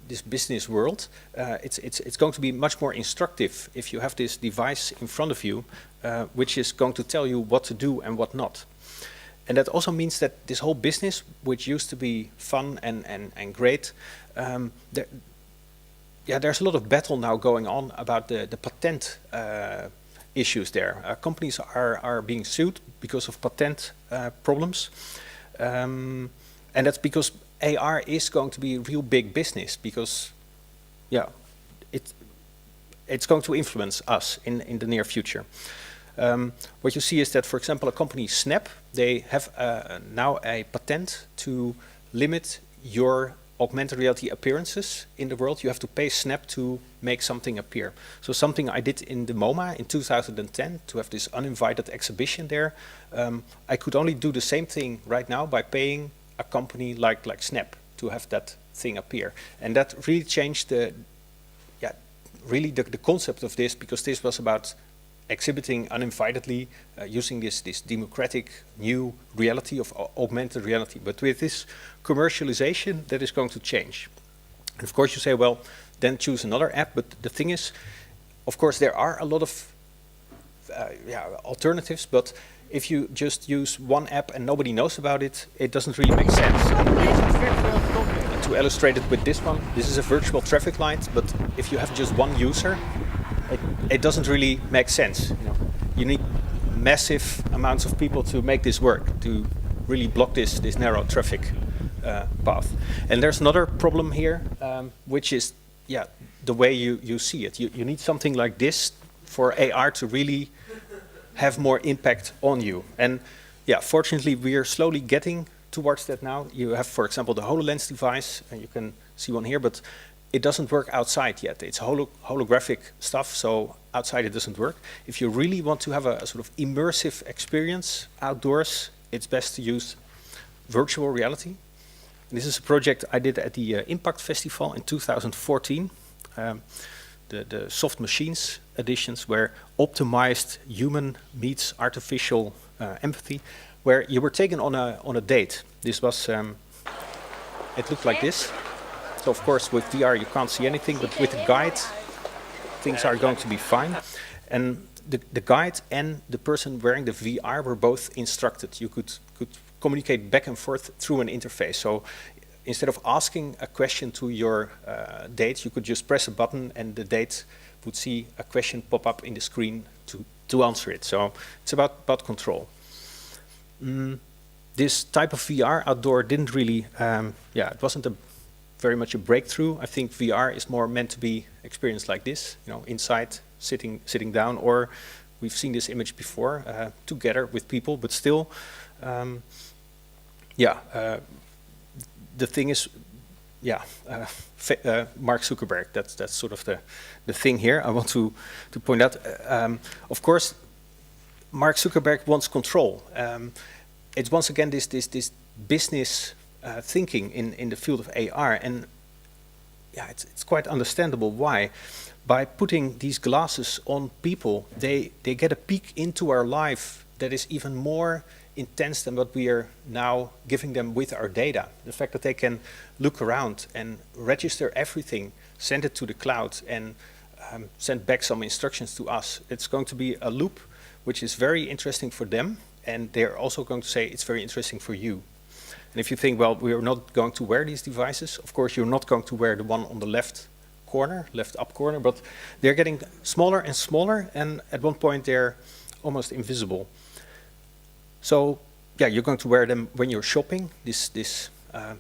this business world. It's going to be much more instructive if you have this device in front of you, which is going to tell you what to do and what not. And that also means that this whole business, which used to be fun and great, there's a lot of battle now going on about the patent issues there. Companies are being sued because of patent problems. And that's because AR is going to be a real big business, because it's going to influence us in the near future. What you see is that, for example, a company Snap, they have now a patent to limit your augmented reality appearances in the world. You have to pay Snap to make something appear. So something I did in the MoMA in 2010 to have this uninvited exhibition there, I could only do the same thing right now by paying a company like Snap to have that thing appear. And that really changed the concept of this, because this was about exhibiting uninvitedly, using this democratic new reality of augmented reality. But with this commercialization, that is going to change. And of course you say, well, then choose another app. But the thing is, of course, there are a lot of alternatives, but if you just use one app and nobody knows about it, it doesn't really make sense. And to illustrate it with this one, this is a virtual traffic light, but if you have just one user, it doesn't really make sense. You need massive amounts of people to make this work, to really block this narrow traffic path. And there's another problem here, which is the way you see it. You need something like this for AR to really have more impact on you. And fortunately, we are slowly getting towards that now. You have, for example, the HoloLens device, and you can see one here, but it doesn't work outside yet. It's holographic stuff, so outside it doesn't work. If you really want to have a sort of immersive experience outdoors, it's best to use virtual reality. And this is a project I did at the IMPAKT Festival in 2014. The Soft Machines editions, where optimized human meets artificial empathy, where you were taken on a date. This was, it looked like this. So of course with VR you can't see anything, but with the guide things are going to be fine. And the guide and the person wearing the VR were both instructed. You could communicate back and forth through an interface. So instead of asking a question to your date, you could just press a button and the date would see a question pop up in the screen to answer it. So it's about control. This type of VR outdoor didn't really, it wasn't very much a breakthrough. I think VR is more meant to be experienced like this, inside, sitting down, or we've seen this image before, together with people, but still, the thing is, Mark Zuckerberg, that's sort of the thing here. I want to point out, of course, Mark Zuckerberg wants control. It's once again this business thinking in the field of AR, and it's quite understandable why. By putting these glasses on people, they get a peek into our life that is even more intense than what we are now giving them with our data. The fact that they can look around and register everything, send it to the cloud, and send back some instructions to us. It's going to be a loop which is very interesting for them, and they're also going to say it's very interesting for you. And if you think, well, we are not going to wear these devices, of course you're not going to wear the one on the left up corner, but they're getting smaller and smaller, and at one point they're almost invisible. So you're going to wear them when you're shopping. This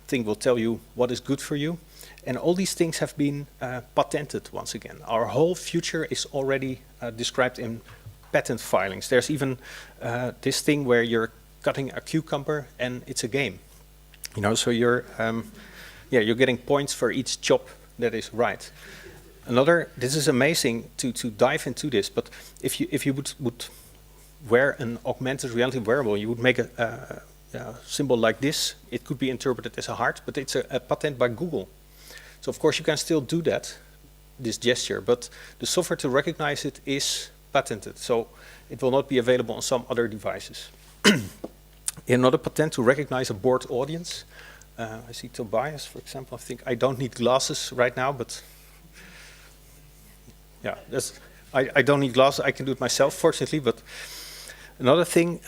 thing will tell you what is good for you. And all these things have been patented once again. Our whole future is already described in patent filings. There's even this thing where you're cutting a cucumber and it's a game. So you're getting points for each chop that is right. This is amazing to dive into this, but if you would wear an augmented reality wearable, you would make a symbol like this. It could be interpreted as a heart, but it's a patent by Google. So of course you can still do that, this gesture, but the software to recognize it is patented, so it will not be available on some other devices. Another patent to recognize a bored audience. I see Tobias, for example. I think I don't need glasses right now, but I don't need glasses. I can do it myself, fortunately. But another thing,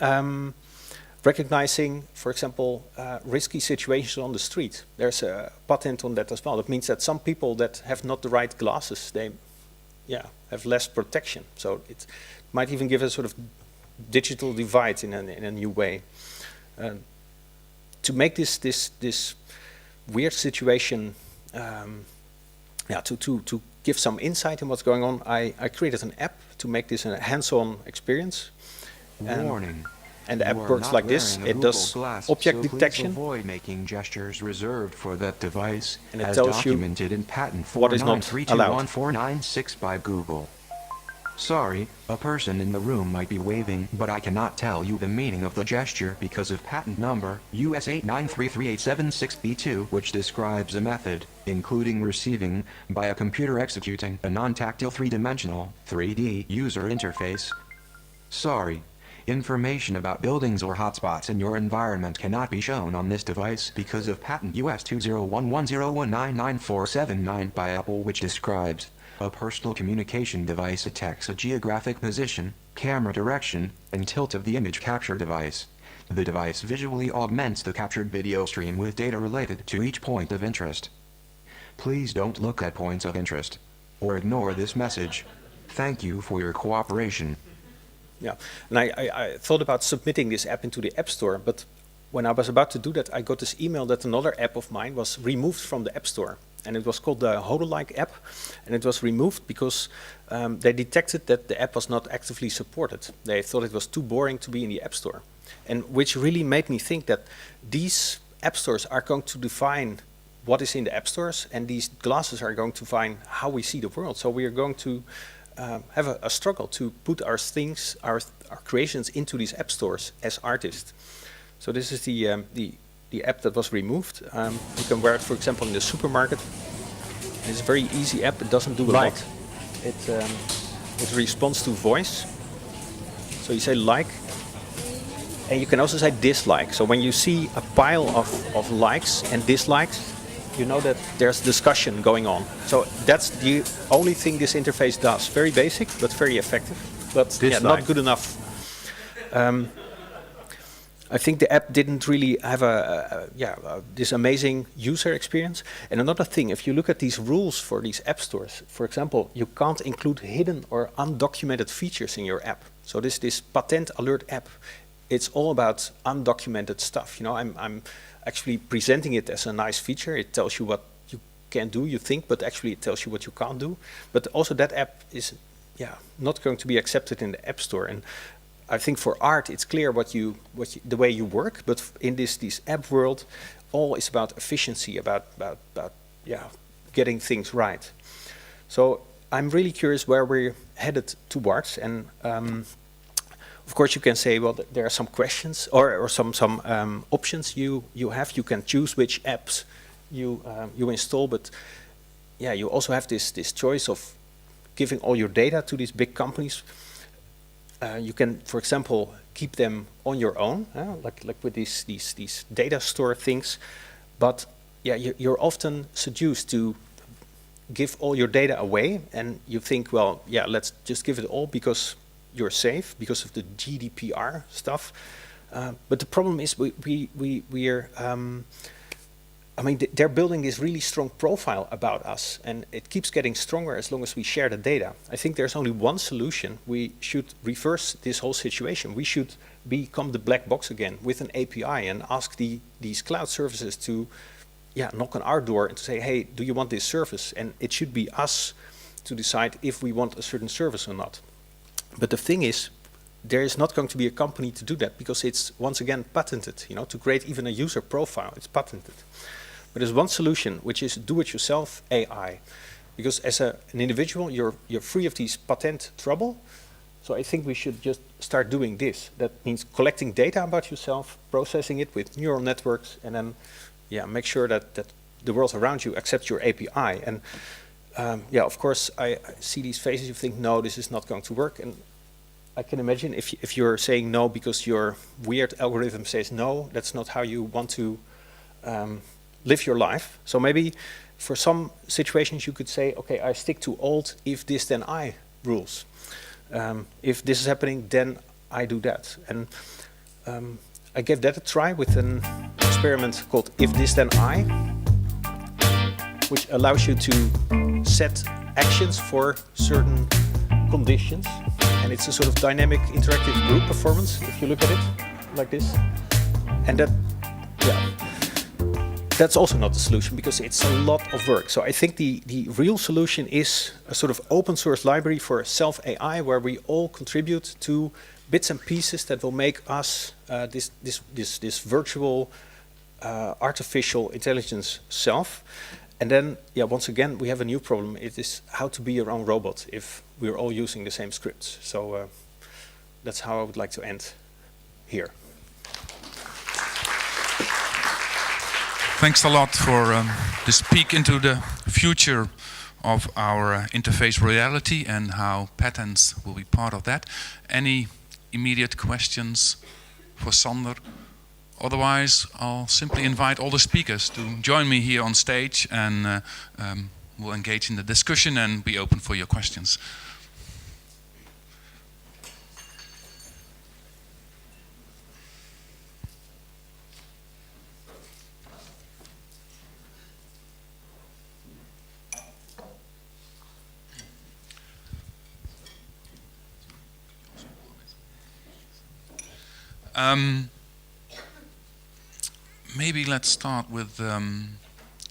recognizing, for example, risky situations on the street. There's a patent on that as well. It means that some people that have not the right glasses, they have less protection. So it might even give a sort of digital divide in a new way. To make this weird situation, to give some insight in what's going on, I created an app to make this a hands-on experience. Warning. And the app works like this. It does object detection. Avoid making gestures reserved for that device, and it as tells you documented in patent what is not allowed. 493214996 by Google. Sorry, a person in the room might be waving, but I cannot tell you the meaning of the gesture because of patent number US 8933876B2, which describes a method, including receiving, by a computer executing a non-tactile three-dimensional, 3D user interface. Sorry. Information about buildings or hotspots in your environment cannot be shown on this device because of patent US 20110199479 by Apple, which describes a personal communication device detects a geographic position, camera direction, and tilt of the image capture device. The device visually augments the captured video stream with data related to each point of interest. Please don't look at points of interest or ignore this message. Thank you for your cooperation. Yeah, and I thought about submitting this app into the App Store, but when I was about to do that, I got this email that another app of mine was removed from the App Store. And it was called the HoloLike app, and it was removed because they detected that the app was not actively supported. They thought it was too boring to be in the App Store, and which really made me think that these app stores are going to define what is in the app stores, and these glasses are going to define how we see the world. So we are going to have a struggle to put our things, our creations into these app stores as artists. So this is the app that was removed. You can wear it, for example, in the supermarket. It's a very easy app. It doesn't do a lot. It responds to voice. So you say like, and you can also say dislike. So when you see a pile of likes and dislikes, you know that there's discussion going on. So that's the only thing this interface does. Very basic, but very effective. But not good enough. I think the app didn't really have this amazing user experience. And another thing, if you look at these rules for these app stores, for example, you can't include hidden or undocumented features in your app. So this patent alert app, it's all about undocumented stuff. You know, I'm actually presenting it as a nice feature. It tells you what you can do, you think, but actually it tells you what you can't do. But also that app is not going to be accepted in the App Store. And I think for art, it's clear the way you work, but in this app world, all is about efficiency, about getting things right. So I'm really curious where we're headed towards, and of course you can say, well, there are some questions or some options you have. You can choose which apps you install, but you also have this choice of giving all your data to these big companies. You can, for example, keep them on your own, like with these data store things. But you're often seduced to give all your data away, and you think, well, let's just give it all because you're safe, because of the GDPR stuff. But the problem is they're building this really strong profile about us, and it keeps getting stronger as long as we share the data. I think there's only one solution. We should reverse this whole situation. We should become the black box again with an API and ask these cloud services to knock on our door and to say, hey, do you want this service? And it should be us to decide if we want a certain service or not. But the thing is, there is not going to be a company to do that because it's, once again, patented. You know, to create even a user profile, it's patented. But there's one solution, which is do-it-yourself AI. Because as an individual, you're free of these patent trouble. So I think we should just start doing this. That means collecting data about yourself, processing it with neural networks, and then make sure that the world around you accepts your API. And of course, I see these faces, you think, no, this is not going to work. And I can imagine if you're saying no because your weird algorithm says no, that's not how you want to live your life. So maybe for some situations you could say, okay, I stick to old if this then I rules. If this is happening, then I do that. And I gave that a try with an experiment called If This Then I, which allows you to set actions for certain conditions. And it's a sort of dynamic interactive group performance, if you look at it like this. And that, yeah, that's also not the solution because it's a lot of work. So I think the real solution is a sort of open source library for self-AI where we all contribute to bits and pieces that will make us this virtual artificial intelligence self. And then, yeah, once again, we have a new problem. It is how to be your own robot if we're all using the same scripts. So that's how I would like to end here. Thanks a lot for this peek into the future of our interface reality and how patents will be part of that. Any immediate questions for Sander? Otherwise, I'll simply invite all the speakers to join me here on stage and we'll engage in the discussion and be open for your questions. Maybe let's start with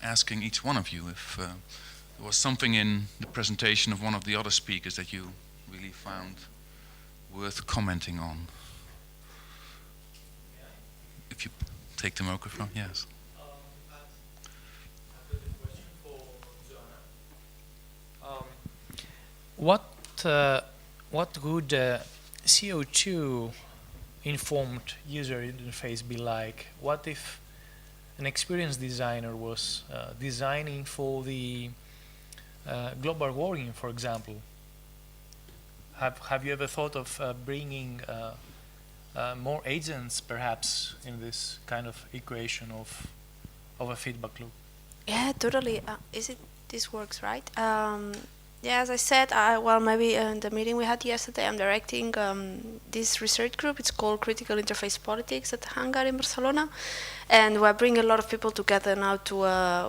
asking each one of you if there was something in the presentation of one of the other speakers that you really found worth commenting on. If you take the microphone, yes. I've got a question for Joana. What would CO2 informed user interface be like? What if an experienced designer was designing for the global warming, for example? Have you ever thought of bringing more agents, perhaps, in this kind of equation of a feedback loop? Yeah, totally. This works, right? Yeah, as I said, well, maybe in the meeting we had yesterday, I'm directing this research group. It's called Critical Interface Politics at Hangar in Barcelona. And we're bringing a lot of people together now to,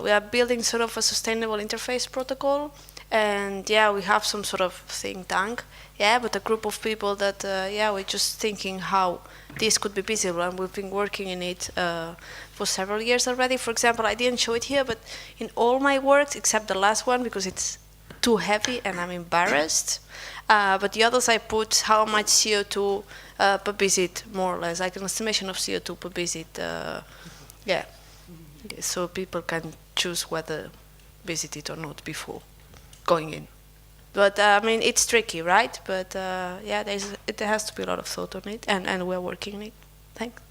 we are building sort of a sustainable interface protocol. And yeah, we have some sort of think tank, yeah, but a group of people that, yeah, we're just thinking how this could be visible. And we've been working in it for several years already. For example, I didn't show it here, but in all my works, except the last one, because it's too heavy and I'm embarrassed. But the others I put how much CO2 per visit, more or less, like an estimation of CO2 per visit. Yeah, so people can choose whether visit it or not before going in. But I mean, it's tricky, right? But yeah, there has to be a lot of thought on it, and we're working on it. Thanks.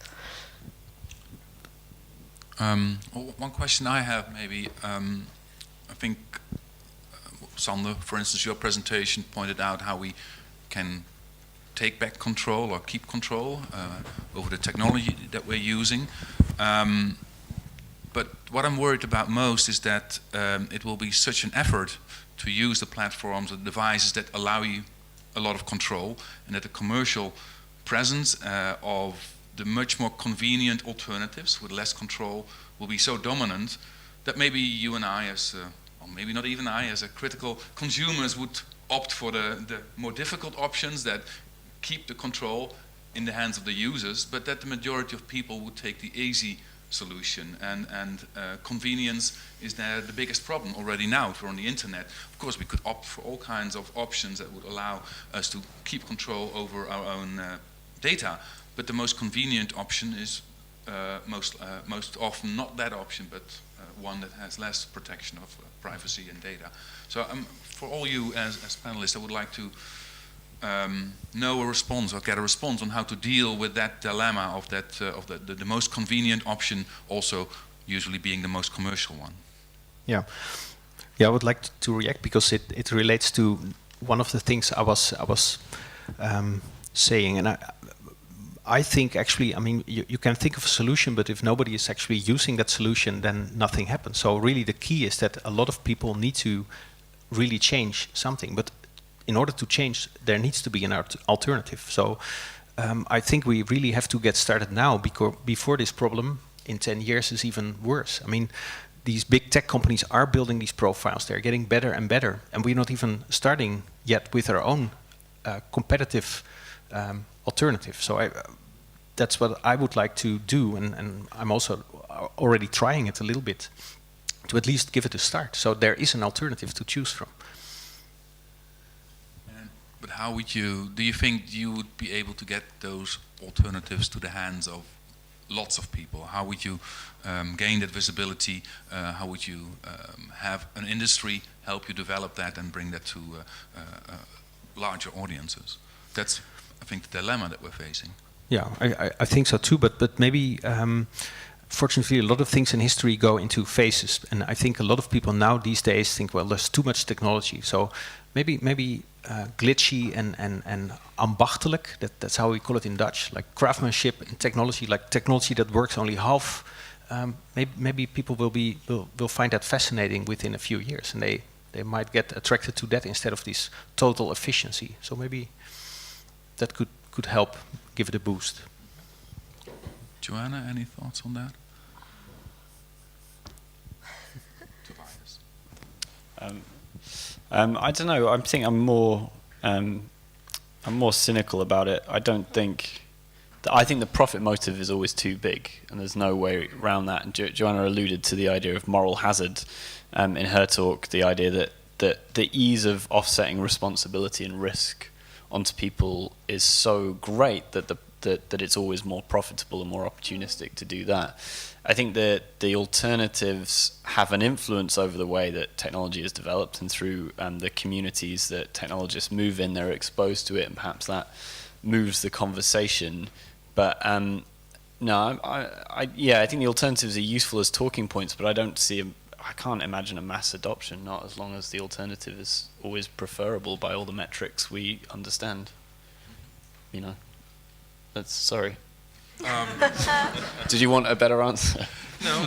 One question I have, maybe, I think, Sander, for instance, your presentation pointed out how we can take back control or keep control over the technology that we're using. But what I'm worried about most is that it will be such an effort to use the platforms, the devices that allow you a lot of control, and that the commercial presence of the much more convenient alternatives with less control will be so dominant that maybe you and I as or maybe not even I, as a critical consumers, would opt for the more difficult options that keep the control in the hands of the users, but that the majority of people would take the easy solution. And convenience is the biggest problem already now if we're on the internet. Of course, we could opt for all kinds of options that would allow us to keep control over our own data, but the most convenient option is most often not that option, but one that has less protection of privacy and data. So for all you as panelists, I would like to know a response or get a response on how to deal with that dilemma of that of the most convenient option also usually being the most commercial one. Yeah, I would like to react because it relates to one of the things I was saying, and I think actually, I mean, you can think of a solution, but if nobody is actually using that solution, then nothing happens. So really the key is that a lot of people need to really change something. But in order to change, there needs to be an alternative. So I think we really have to get started now, because before this problem in 10 years is even worse. I mean, these big tech companies are building these profiles. They're getting better and better, and we're not even starting yet with our own competitive alternative. So that's what I would like to do, and I'm also already trying it a little bit, to at least give it a start. So there is an alternative to choose from. But how would you, do you think you would be able to get those alternatives to the hands of lots of people? How would you gain that visibility? How would you have an industry help you develop that and bring that to larger audiences? That's, I think, the dilemma that we're facing. Yeah, I think so too, but maybe fortunately a lot of things in history go into phases, and I think a lot of people now these days think, well, there's too much technology, so maybe glitchy and ambachtelijk, that's how we call it in Dutch, like craftsmanship and technology, like technology that works only half. Maybe people will find that fascinating within a few years, and they might get attracted to that instead of this total efficiency. So maybe that could help give it a boost. Joanna, any thoughts on that? Tobias. I don't know. I think I'm more cynical about it. I think the profit motive is always too big, and there's no way around that. And Joanna alluded to the idea of moral hazard in her talk. The idea that the ease of offsetting responsibility and risk onto people is so great that that it's always more profitable and more opportunistic to do that. I think that the alternatives have an influence over the way that technology is developed, and through the communities that technologists move in, they're exposed to it, and perhaps that moves the conversation. But no, I think the alternatives are useful as talking points, but I can't imagine a mass adoption, not as long as the alternative is always preferable by all the metrics we understand. You know, that's sorry. Did you want a better answer? No.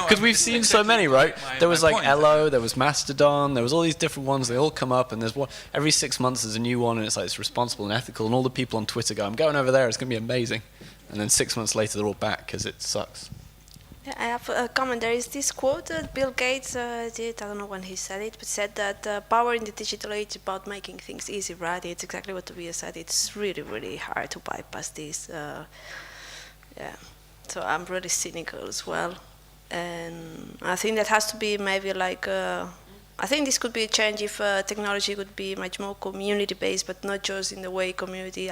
Because we've seen so many, right? There was like Elo, there was Mastodon, there was all these different ones. They all come up, and there's one every 6 months. There's a new one, and it's like it's responsible and ethical. And all the people on Twitter go, "I'm going over there. It's going to be amazing." And then 6 months later, they're all back because it sucks. Yeah, I have a comment. There is this quote that Bill Gates did, I don't know when he said it, but said that power in the digital age is about making things easy, right? It's exactly what Tobias said. It's really, really hard to bypass this. Yeah, so I'm really cynical as well. And I think that has to be maybe like, I think this could be a change if technology could be much more community-based, but not just in the way technology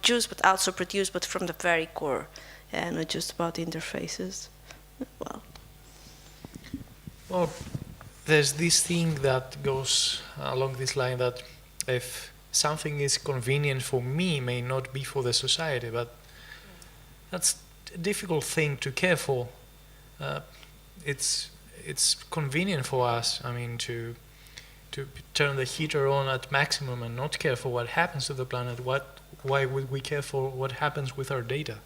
used, but also produced, but from the very core. Yeah, not just about interfaces. Well, there's this thing that goes along this line that if something is convenient for me, may not be for the society, but that's a difficult thing to care for. It's convenient for us, I mean, to turn the heater on at maximum and not care for what happens to the planet. Why would we care for what happens with our data?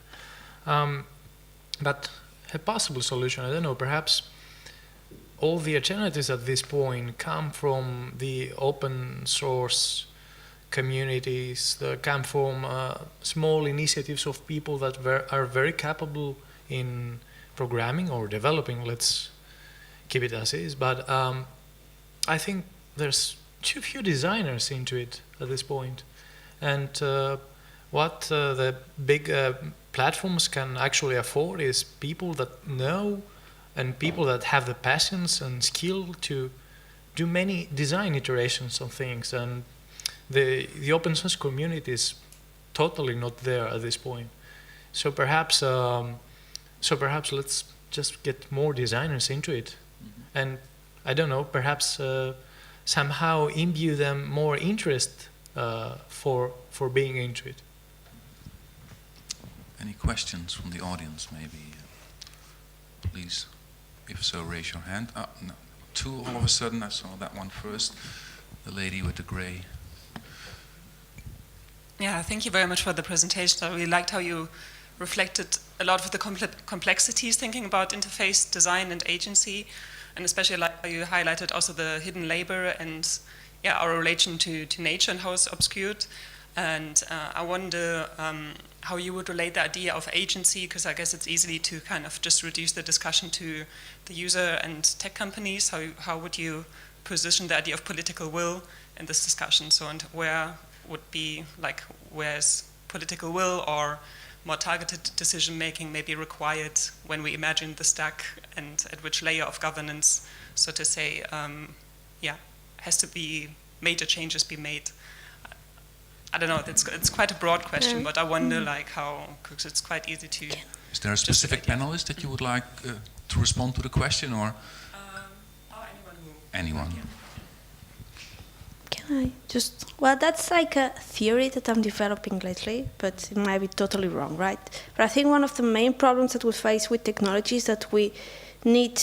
But a possible solution, I don't know, perhaps all the alternatives at this point come from the open source communities, that come from small initiatives of people that are very capable in programming or developing, let's keep it as is. But I think there's too few designers into it at this point. And what the big platforms can actually afford is people that know and people that have the patience and skill to do many design iterations on things. And the open source community is totally not there at this point. So perhaps let's just get more designers into it. Mm-hmm. And I don't know, perhaps somehow imbue them more interest for being into it. Any questions from the audience, maybe? Please, if so, raise your hand. Oh, no. Two all of a sudden. I saw that one first. The lady with the gray. Yeah, thank you very much for the presentation. I really liked how you reflected a lot of the complexities thinking about interface design and agency, and especially like how you highlighted also the hidden labor and our relation to nature and how it's obscured. And I wonder how you would relate the idea of agency, because I guess it's easy to kind of just reduce the discussion to the user and tech companies. How would you position the idea of political will in this discussion? So, and where would be, like, where's political will or more targeted decision making may be required when we imagine the stack, and at which layer of governance, so to say, has to be major changes be made. I don't know, it's quite a broad question, but I wonder like how, because it's quite easy to... Is there a specific panelist that you would like to respond to the question, or? Anyone who... Anyone. Yeah. Can I just, well, that's like a theory that I'm developing lately, but it might be totally wrong, right? But I think one of the main problems that we face with technology is that we need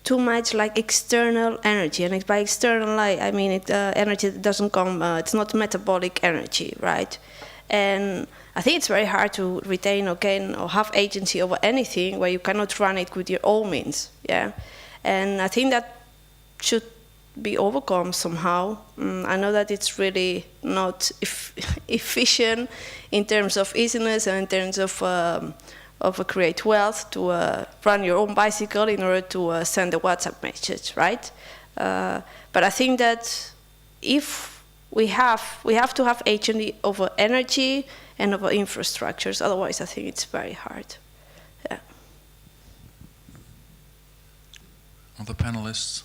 too much like external energy, and by external I mean energy that doesn't come, it's not metabolic energy, right? And I think it's very hard to retain or gain or have agency over anything where you cannot run it with your own means, yeah? And I think that should be overcome somehow. I know that it's really not efficient in terms of easiness and in terms of create wealth to run your own bicycle in order to send a WhatsApp message, right? But I think that if we have to have agency over energy and over infrastructures. Otherwise, I think it's very hard. Yeah. Other panelists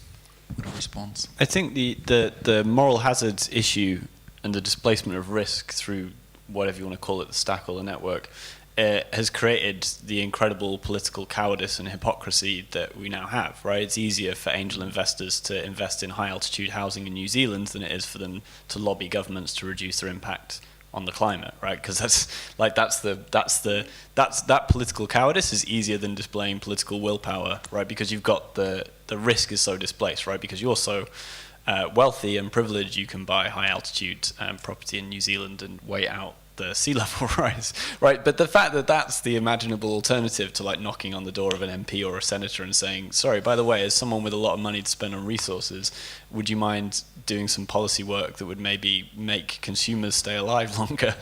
with a response? I think the moral hazards issue and the displacement of risk through whatever you want to call it, the stack or the network, has created the incredible political cowardice and hypocrisy that we now have, right? It's easier for angel investors to invest in high-altitude housing in New Zealand than it is for them to lobby governments to reduce their impact on the climate, right? Because that political cowardice is easier than displaying political willpower, right? Because you've got the risk is so displaced, right? Because you're so wealthy and privileged, you can buy high-altitude property in New Zealand and wait out the sea level rise, right? But the fact that that's the imaginable alternative to like knocking on the door of an MP or a senator and saying, sorry, by the way, as someone with a lot of money to spend on resources, would you mind doing some policy work that would maybe make consumers stay alive longer,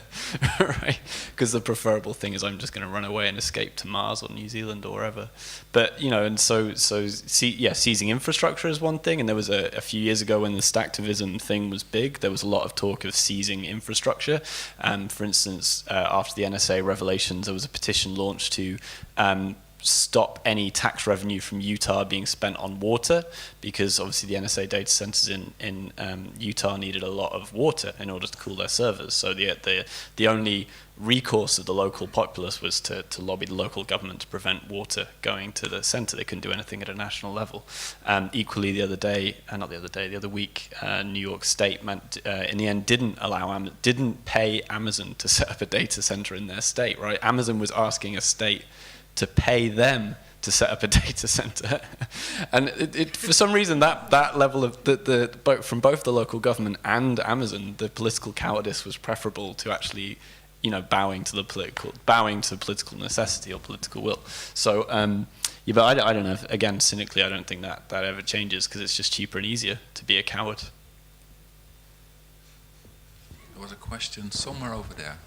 right? Because the preferable thing is I'm just going to run away and escape to Mars or New Zealand or wherever. But, you know, and seizing infrastructure is one thing. And there was a few years ago when the stacktivism thing was big, there was a lot of talk of seizing infrastructure. For instance, after the NSA revelations, there was a petition launched to stop any tax revenue from Utah being spent on water, because obviously the NSA data centers in Utah needed a lot of water in order to cool their servers. So the only recourse of the local populace was to lobby the local government to prevent water going to the center. They couldn't do anything at a national level. Equally, the other week, New York State in the end didn't pay Amazon to set up a data center in their state. Right? Amazon was asking a state to pay them to set up a data center, and for some reason that level of from both the local government and Amazon, the political cowardice was preferable to actually, you know, bowing to political necessity or political will. So yeah, but I don't know. Again, cynically, I don't think that ever changes, because it's just cheaper and easier to be a coward. There was a question somewhere over there.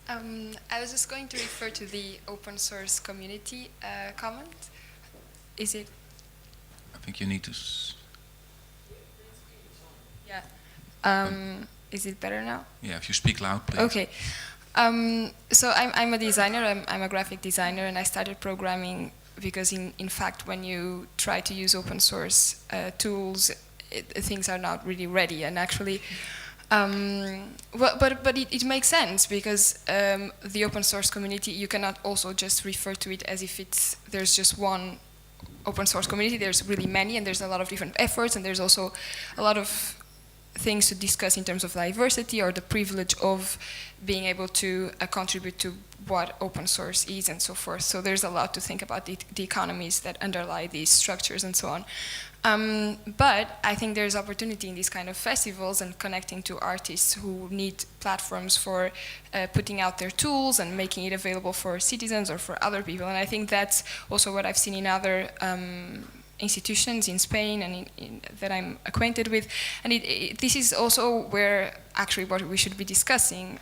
I was just going to refer to the open source community comment. Is it? I think you need to. Yeah. Is it better now? Yeah, if you speak loud, please. Okay. So I'm a designer. I'm a graphic designer, and I started programming because, in fact, when you try to use open source tools, things are not really ready. And actually. But it makes sense, because the open source community, you cannot also just refer to it as if there's just one open source community. There's really many, and there's a lot of different efforts, and there's also a lot of things to discuss in terms of diversity or the privilege of being able to contribute to what open source is and so forth. So there's a lot to think about the economies that underlie these structures and so on. But I think there's opportunity in these kind of festivals and connecting to artists who need platforms for putting out their tools and making it available for citizens or for other people. And I think that's also what I've seen in other institutions in Spain and that I'm acquainted with. And this is also where actually what we should be discussing,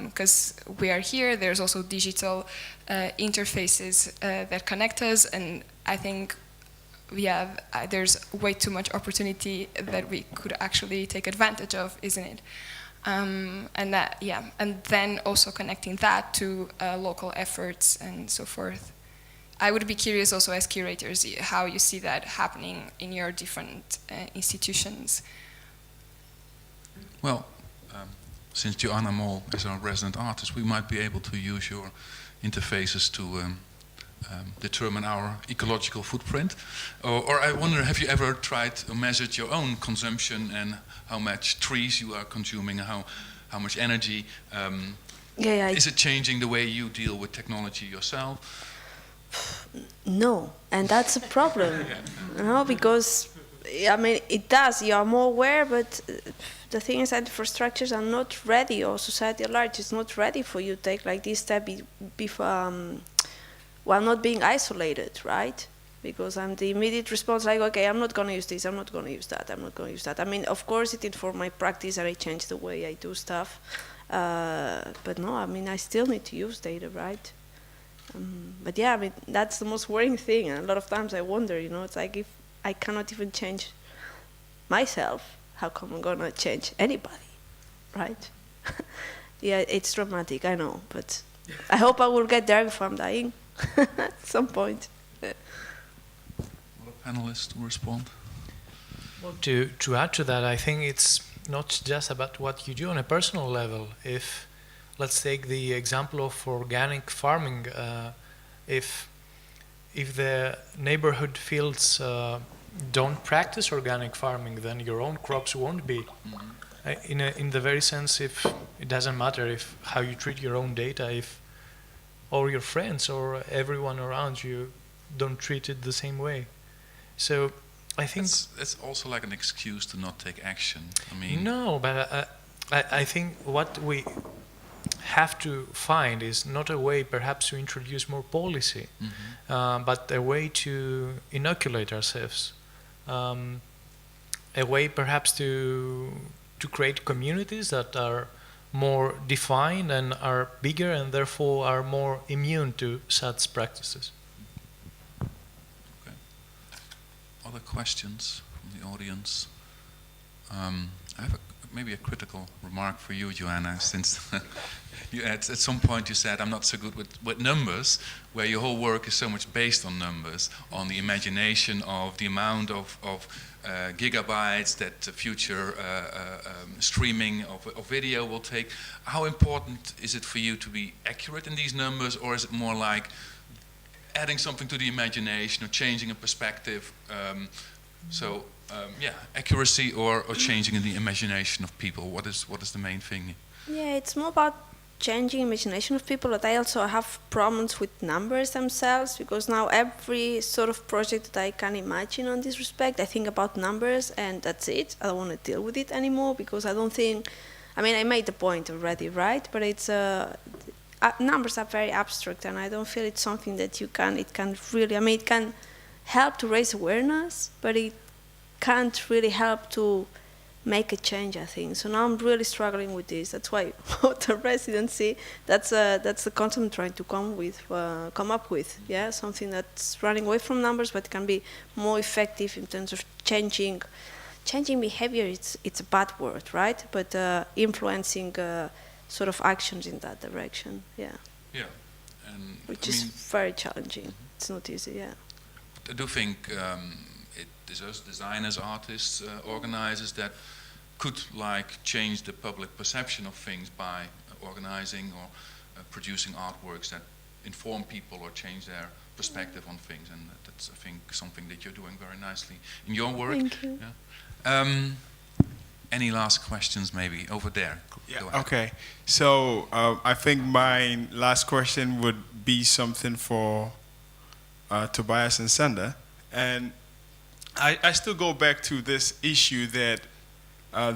because we are here, there's also digital interfaces that connect us, and I think there's way too much opportunity that we could actually take advantage of, isn't it? And then also connecting that to local efforts and so forth. I would be curious also as curators how you see that happening in your different institutions. Well, since Joana Moll is our resident artist, we might be able to use your interfaces to determine our ecological footprint. Or I wonder, have you ever tried to measure your own consumption and how much trees you are consuming, how much energy? Is it changing the way you deal with technology yourself? No, and that's a problem, you know, because I mean it does. You are more aware, but the thing is that infrastructures are not ready, or society at large is not ready for you to take like this step while not being isolated, right? Because I'm the immediate response, like, okay, I'm not going to use this, I'm not going to use that, I'm not going to use that. I mean, of course, it informed my practice and I changed the way I do stuff, but no, I mean, I still need to use data, right? But yeah, I mean, that's the most worrying thing. And a lot of times I wonder, you know, it's like if I cannot even change myself, how come I'm gonna change anybody, right? Yeah, it's dramatic, I know, but I hope I will get there before I'm dying at some point. What panelists to respond? Well, to add to that, I think it's not just about what you do on a personal level. If let's take the example of organic farming. If the neighborhood fields don't practice organic farming, then your own crops won't be. In the very sense, if it doesn't matter if how you treat your own data, if all your friends or everyone around you don't treat it the same way. So I think it's also like an excuse to not take action. I mean, no, but I think what we have to find is not a way perhaps to introduce more policy, but a way to inoculate ourselves, a way perhaps to create communities that are more defined and are bigger and therefore are more immune to such practices. Okay. Other questions from the audience? I have maybe a critical remark for you, Joana, since you at some point you said I'm not so good with numbers, where your whole work is so much based on numbers, on the imagination of the amount of gigabytes that future streaming of video will take. How important is it for you to be accurate in these numbers, or is it more like adding something to the imagination or changing a perspective? Accuracy or changing in the imagination of people. What is the main thing? Yeah, it's more about changing imagination of people, but I also have problems with numbers themselves, because now every sort of project that I can imagine on this respect, I think about numbers and that's it. I don't want to deal with it anymore, because I don't think, I mean, I made the point already, right? But it's numbers are very abstract, and I don't feel it's something that it can really, I mean, it can help to raise awareness, but it can't really help to make a change, I think. So now I'm really struggling with this. That's why the residency, that's the concept I'm trying to come up with. Yeah, something that's running away from numbers, but can be more effective in terms of changing behavior. It's a bad word, right? But influencing sort of actions in that direction. Yeah. Yeah, and which is very challenging. It's not easy. Yeah. I do think. Us designers, artists, organizers that could change the public perception of things by organizing or producing artworks that inform people or change their perspective on things, and that's, I think, something that you're doing very nicely in your work. Thank you. Yeah. Any last questions, maybe over there? Yeah. Okay. So I think my last question would be something for Tobias and Sander, and I still go back to this issue that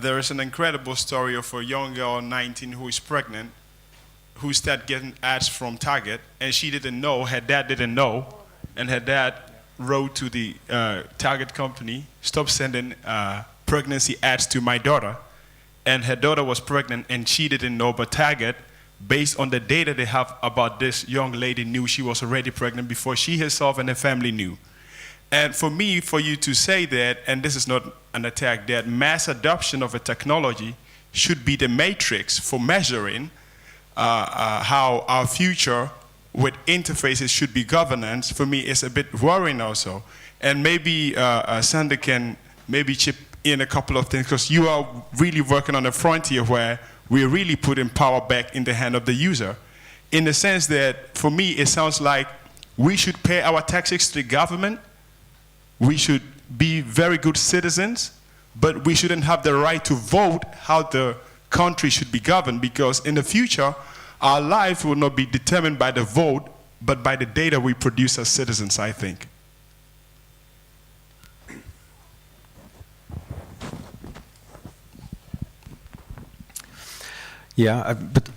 there is an incredible story of a young girl, 19, who is pregnant, who started getting ads from Target, and she didn't know, her dad didn't know, and her dad wrote to the target company, stop sending pregnancy ads to my daughter. And her daughter was pregnant and she didn't know, but Target, based on the data they have about this young lady, knew she was already pregnant before she herself and her family knew. And for me, for you to say that, and this is not an attack, that mass adoption of a technology should be the matrix for measuring how our future with interfaces should be governance, for me is a bit worrying also. And maybe Sander can maybe chip in a couple of things, because you are really working on a frontier where we're really putting power back in the hand of the user. In the sense that, for me, it sounds like we should pay our taxes to the government, we should be very good citizens, but we shouldn't have the right to vote how the country should be governed, because in the future, our life will not be determined by the vote, but by the data we produce as citizens, I think. Yeah, but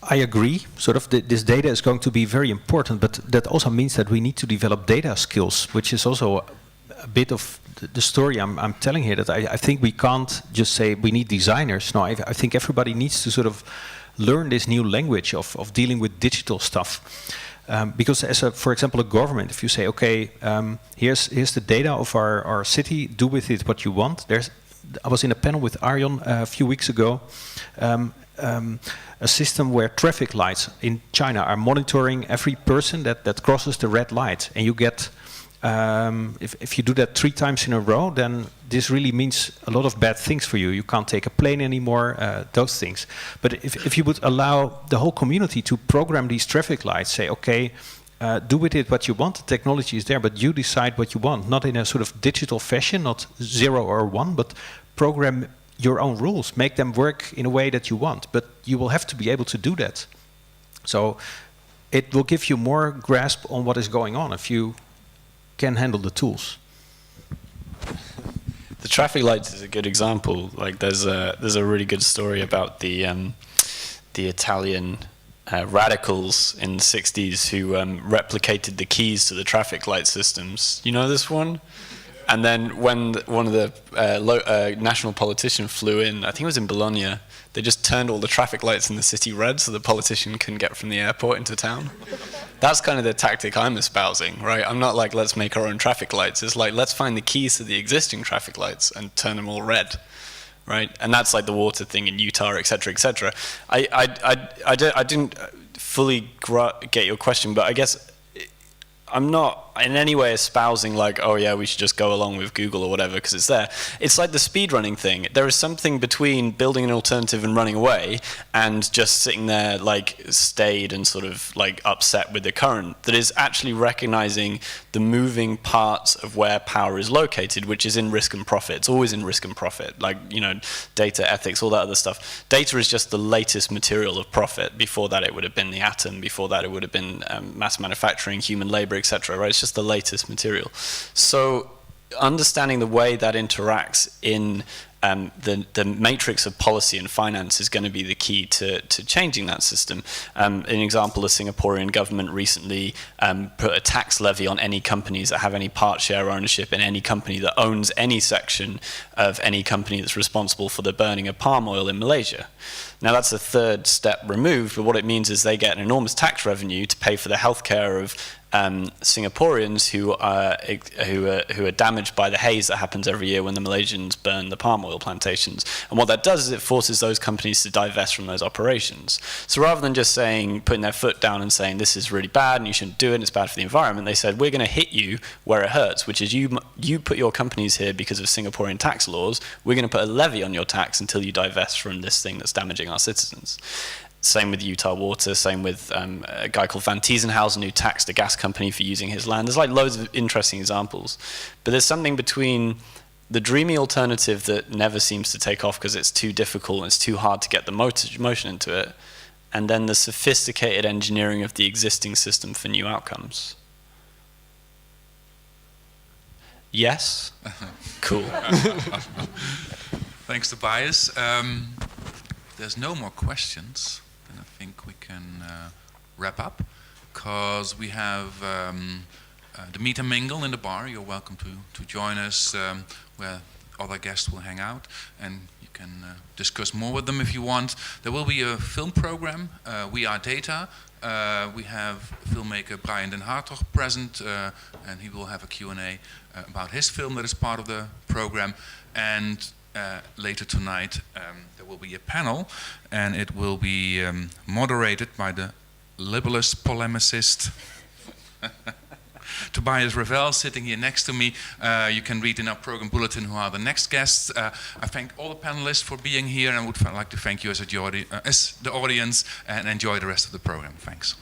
I agree. Sort of this data is going to be very important, but that also means that we need to develop data skills, which is also a bit of the story I'm telling here. That I think we can't just say we need designers. No, I think everybody needs to sort of learn this new language of dealing with digital stuff. Because as for example, a government, if you say, okay, here's the data of our city, do with it what you want. I was in a panel with Arjan a few weeks ago, a system where traffic lights in China are monitoring every person that crosses the red light. And you get, if you do that 3 times in a row, then this really means a lot of bad things for you. You can't take a plane anymore, those things. But if you would allow the whole community to program these traffic lights, say, okay, do with it what you want, the technology is there, but you decide what you want, not in a sort of digital fashion, not 0 or 1, but program your own rules, make them work in a way that you want, but you will have to be able to do that. So it will give you more grasp on what is going on if you can handle the tools. The traffic lights is a good example. Like there's a really good story about the Italian radicals in the 60s who replicated the keys to the traffic light systems. You know this one? And then when one of the national politician flew in, I think it was in Bologna, they just turned all the traffic lights in the city red so the politician couldn't get from the airport into town. That's kind of the tactic I'm espousing, right? I'm not like, let's make our own traffic lights. It's like, let's find the keys to the existing traffic lights and turn them all red, right? And that's like the water thing in Utah, et cetera, et cetera. I didn't fully get your question, but I guess I'm not in any way espousing like, oh yeah, we should just go along with Google or whatever because it's there. It's like the speedrunning thing. There is something between building an alternative and running away and just sitting there like staid and sort of like upset with the current that is actually recognizing the moving parts of where power is located, which is in risk and profit. It's always in risk and profit, like, you know, data, ethics, all that other stuff. Data is just the latest material of profit. Before that it would have been the atom, before that it would have been mass manufacturing, human labor, etc., right? It's just the latest material. So understanding the way that interacts in the matrix of policy and finance is going to be the key to changing that system. An example, the Singaporean government recently put a tax levy on any companies that have any part share ownership in any company that owns any section of any company that's responsible for the burning of palm oil in Malaysia. Now that's a third step removed, but what it means is they get an enormous tax revenue to pay for the healthcare of Singaporeans who are damaged by the haze that happens every year when the Malaysians burn the palm oil plantations. And what that does is it forces those companies to divest from those operations. So rather than just saying, putting their foot down and saying this is really bad and you shouldn't do it and it's bad for the environment, they said we're going to hit you where it hurts, which is you put your companies here because of Singaporean tax laws. We're going to put a levy on your tax until you divest from this thing that's damaging our citizens. Same with Utah Water, same with a guy called Van Tiesenhausen who taxed a gas company for using his land. There's like loads of interesting examples. But there's something between the dreamy alternative that never seems to take off because it's too difficult and it's too hard to get the motion into it, and then the sophisticated engineering of the existing system for new outcomes. Yes? Cool. Thanks, Tobias. There's no more questions. Then I think we can wrap up, because we have the meet and mingle in the bar. You're welcome to join us where other guests will hang out, and you can discuss more with them if you want. There will be a film program, We Are Data. We have filmmaker Brian Den Hartog present, and he will have a Q&A about his film that is part of the program. And later tonight there will be a panel, and it will be moderated by the libelous polemicist Tobias Revell, sitting here next to me. You can read in our program bulletin who are the next guests. I thank all the panelists for being here, and I would like to thank you as the audience, and enjoy the rest of the program. Thanks.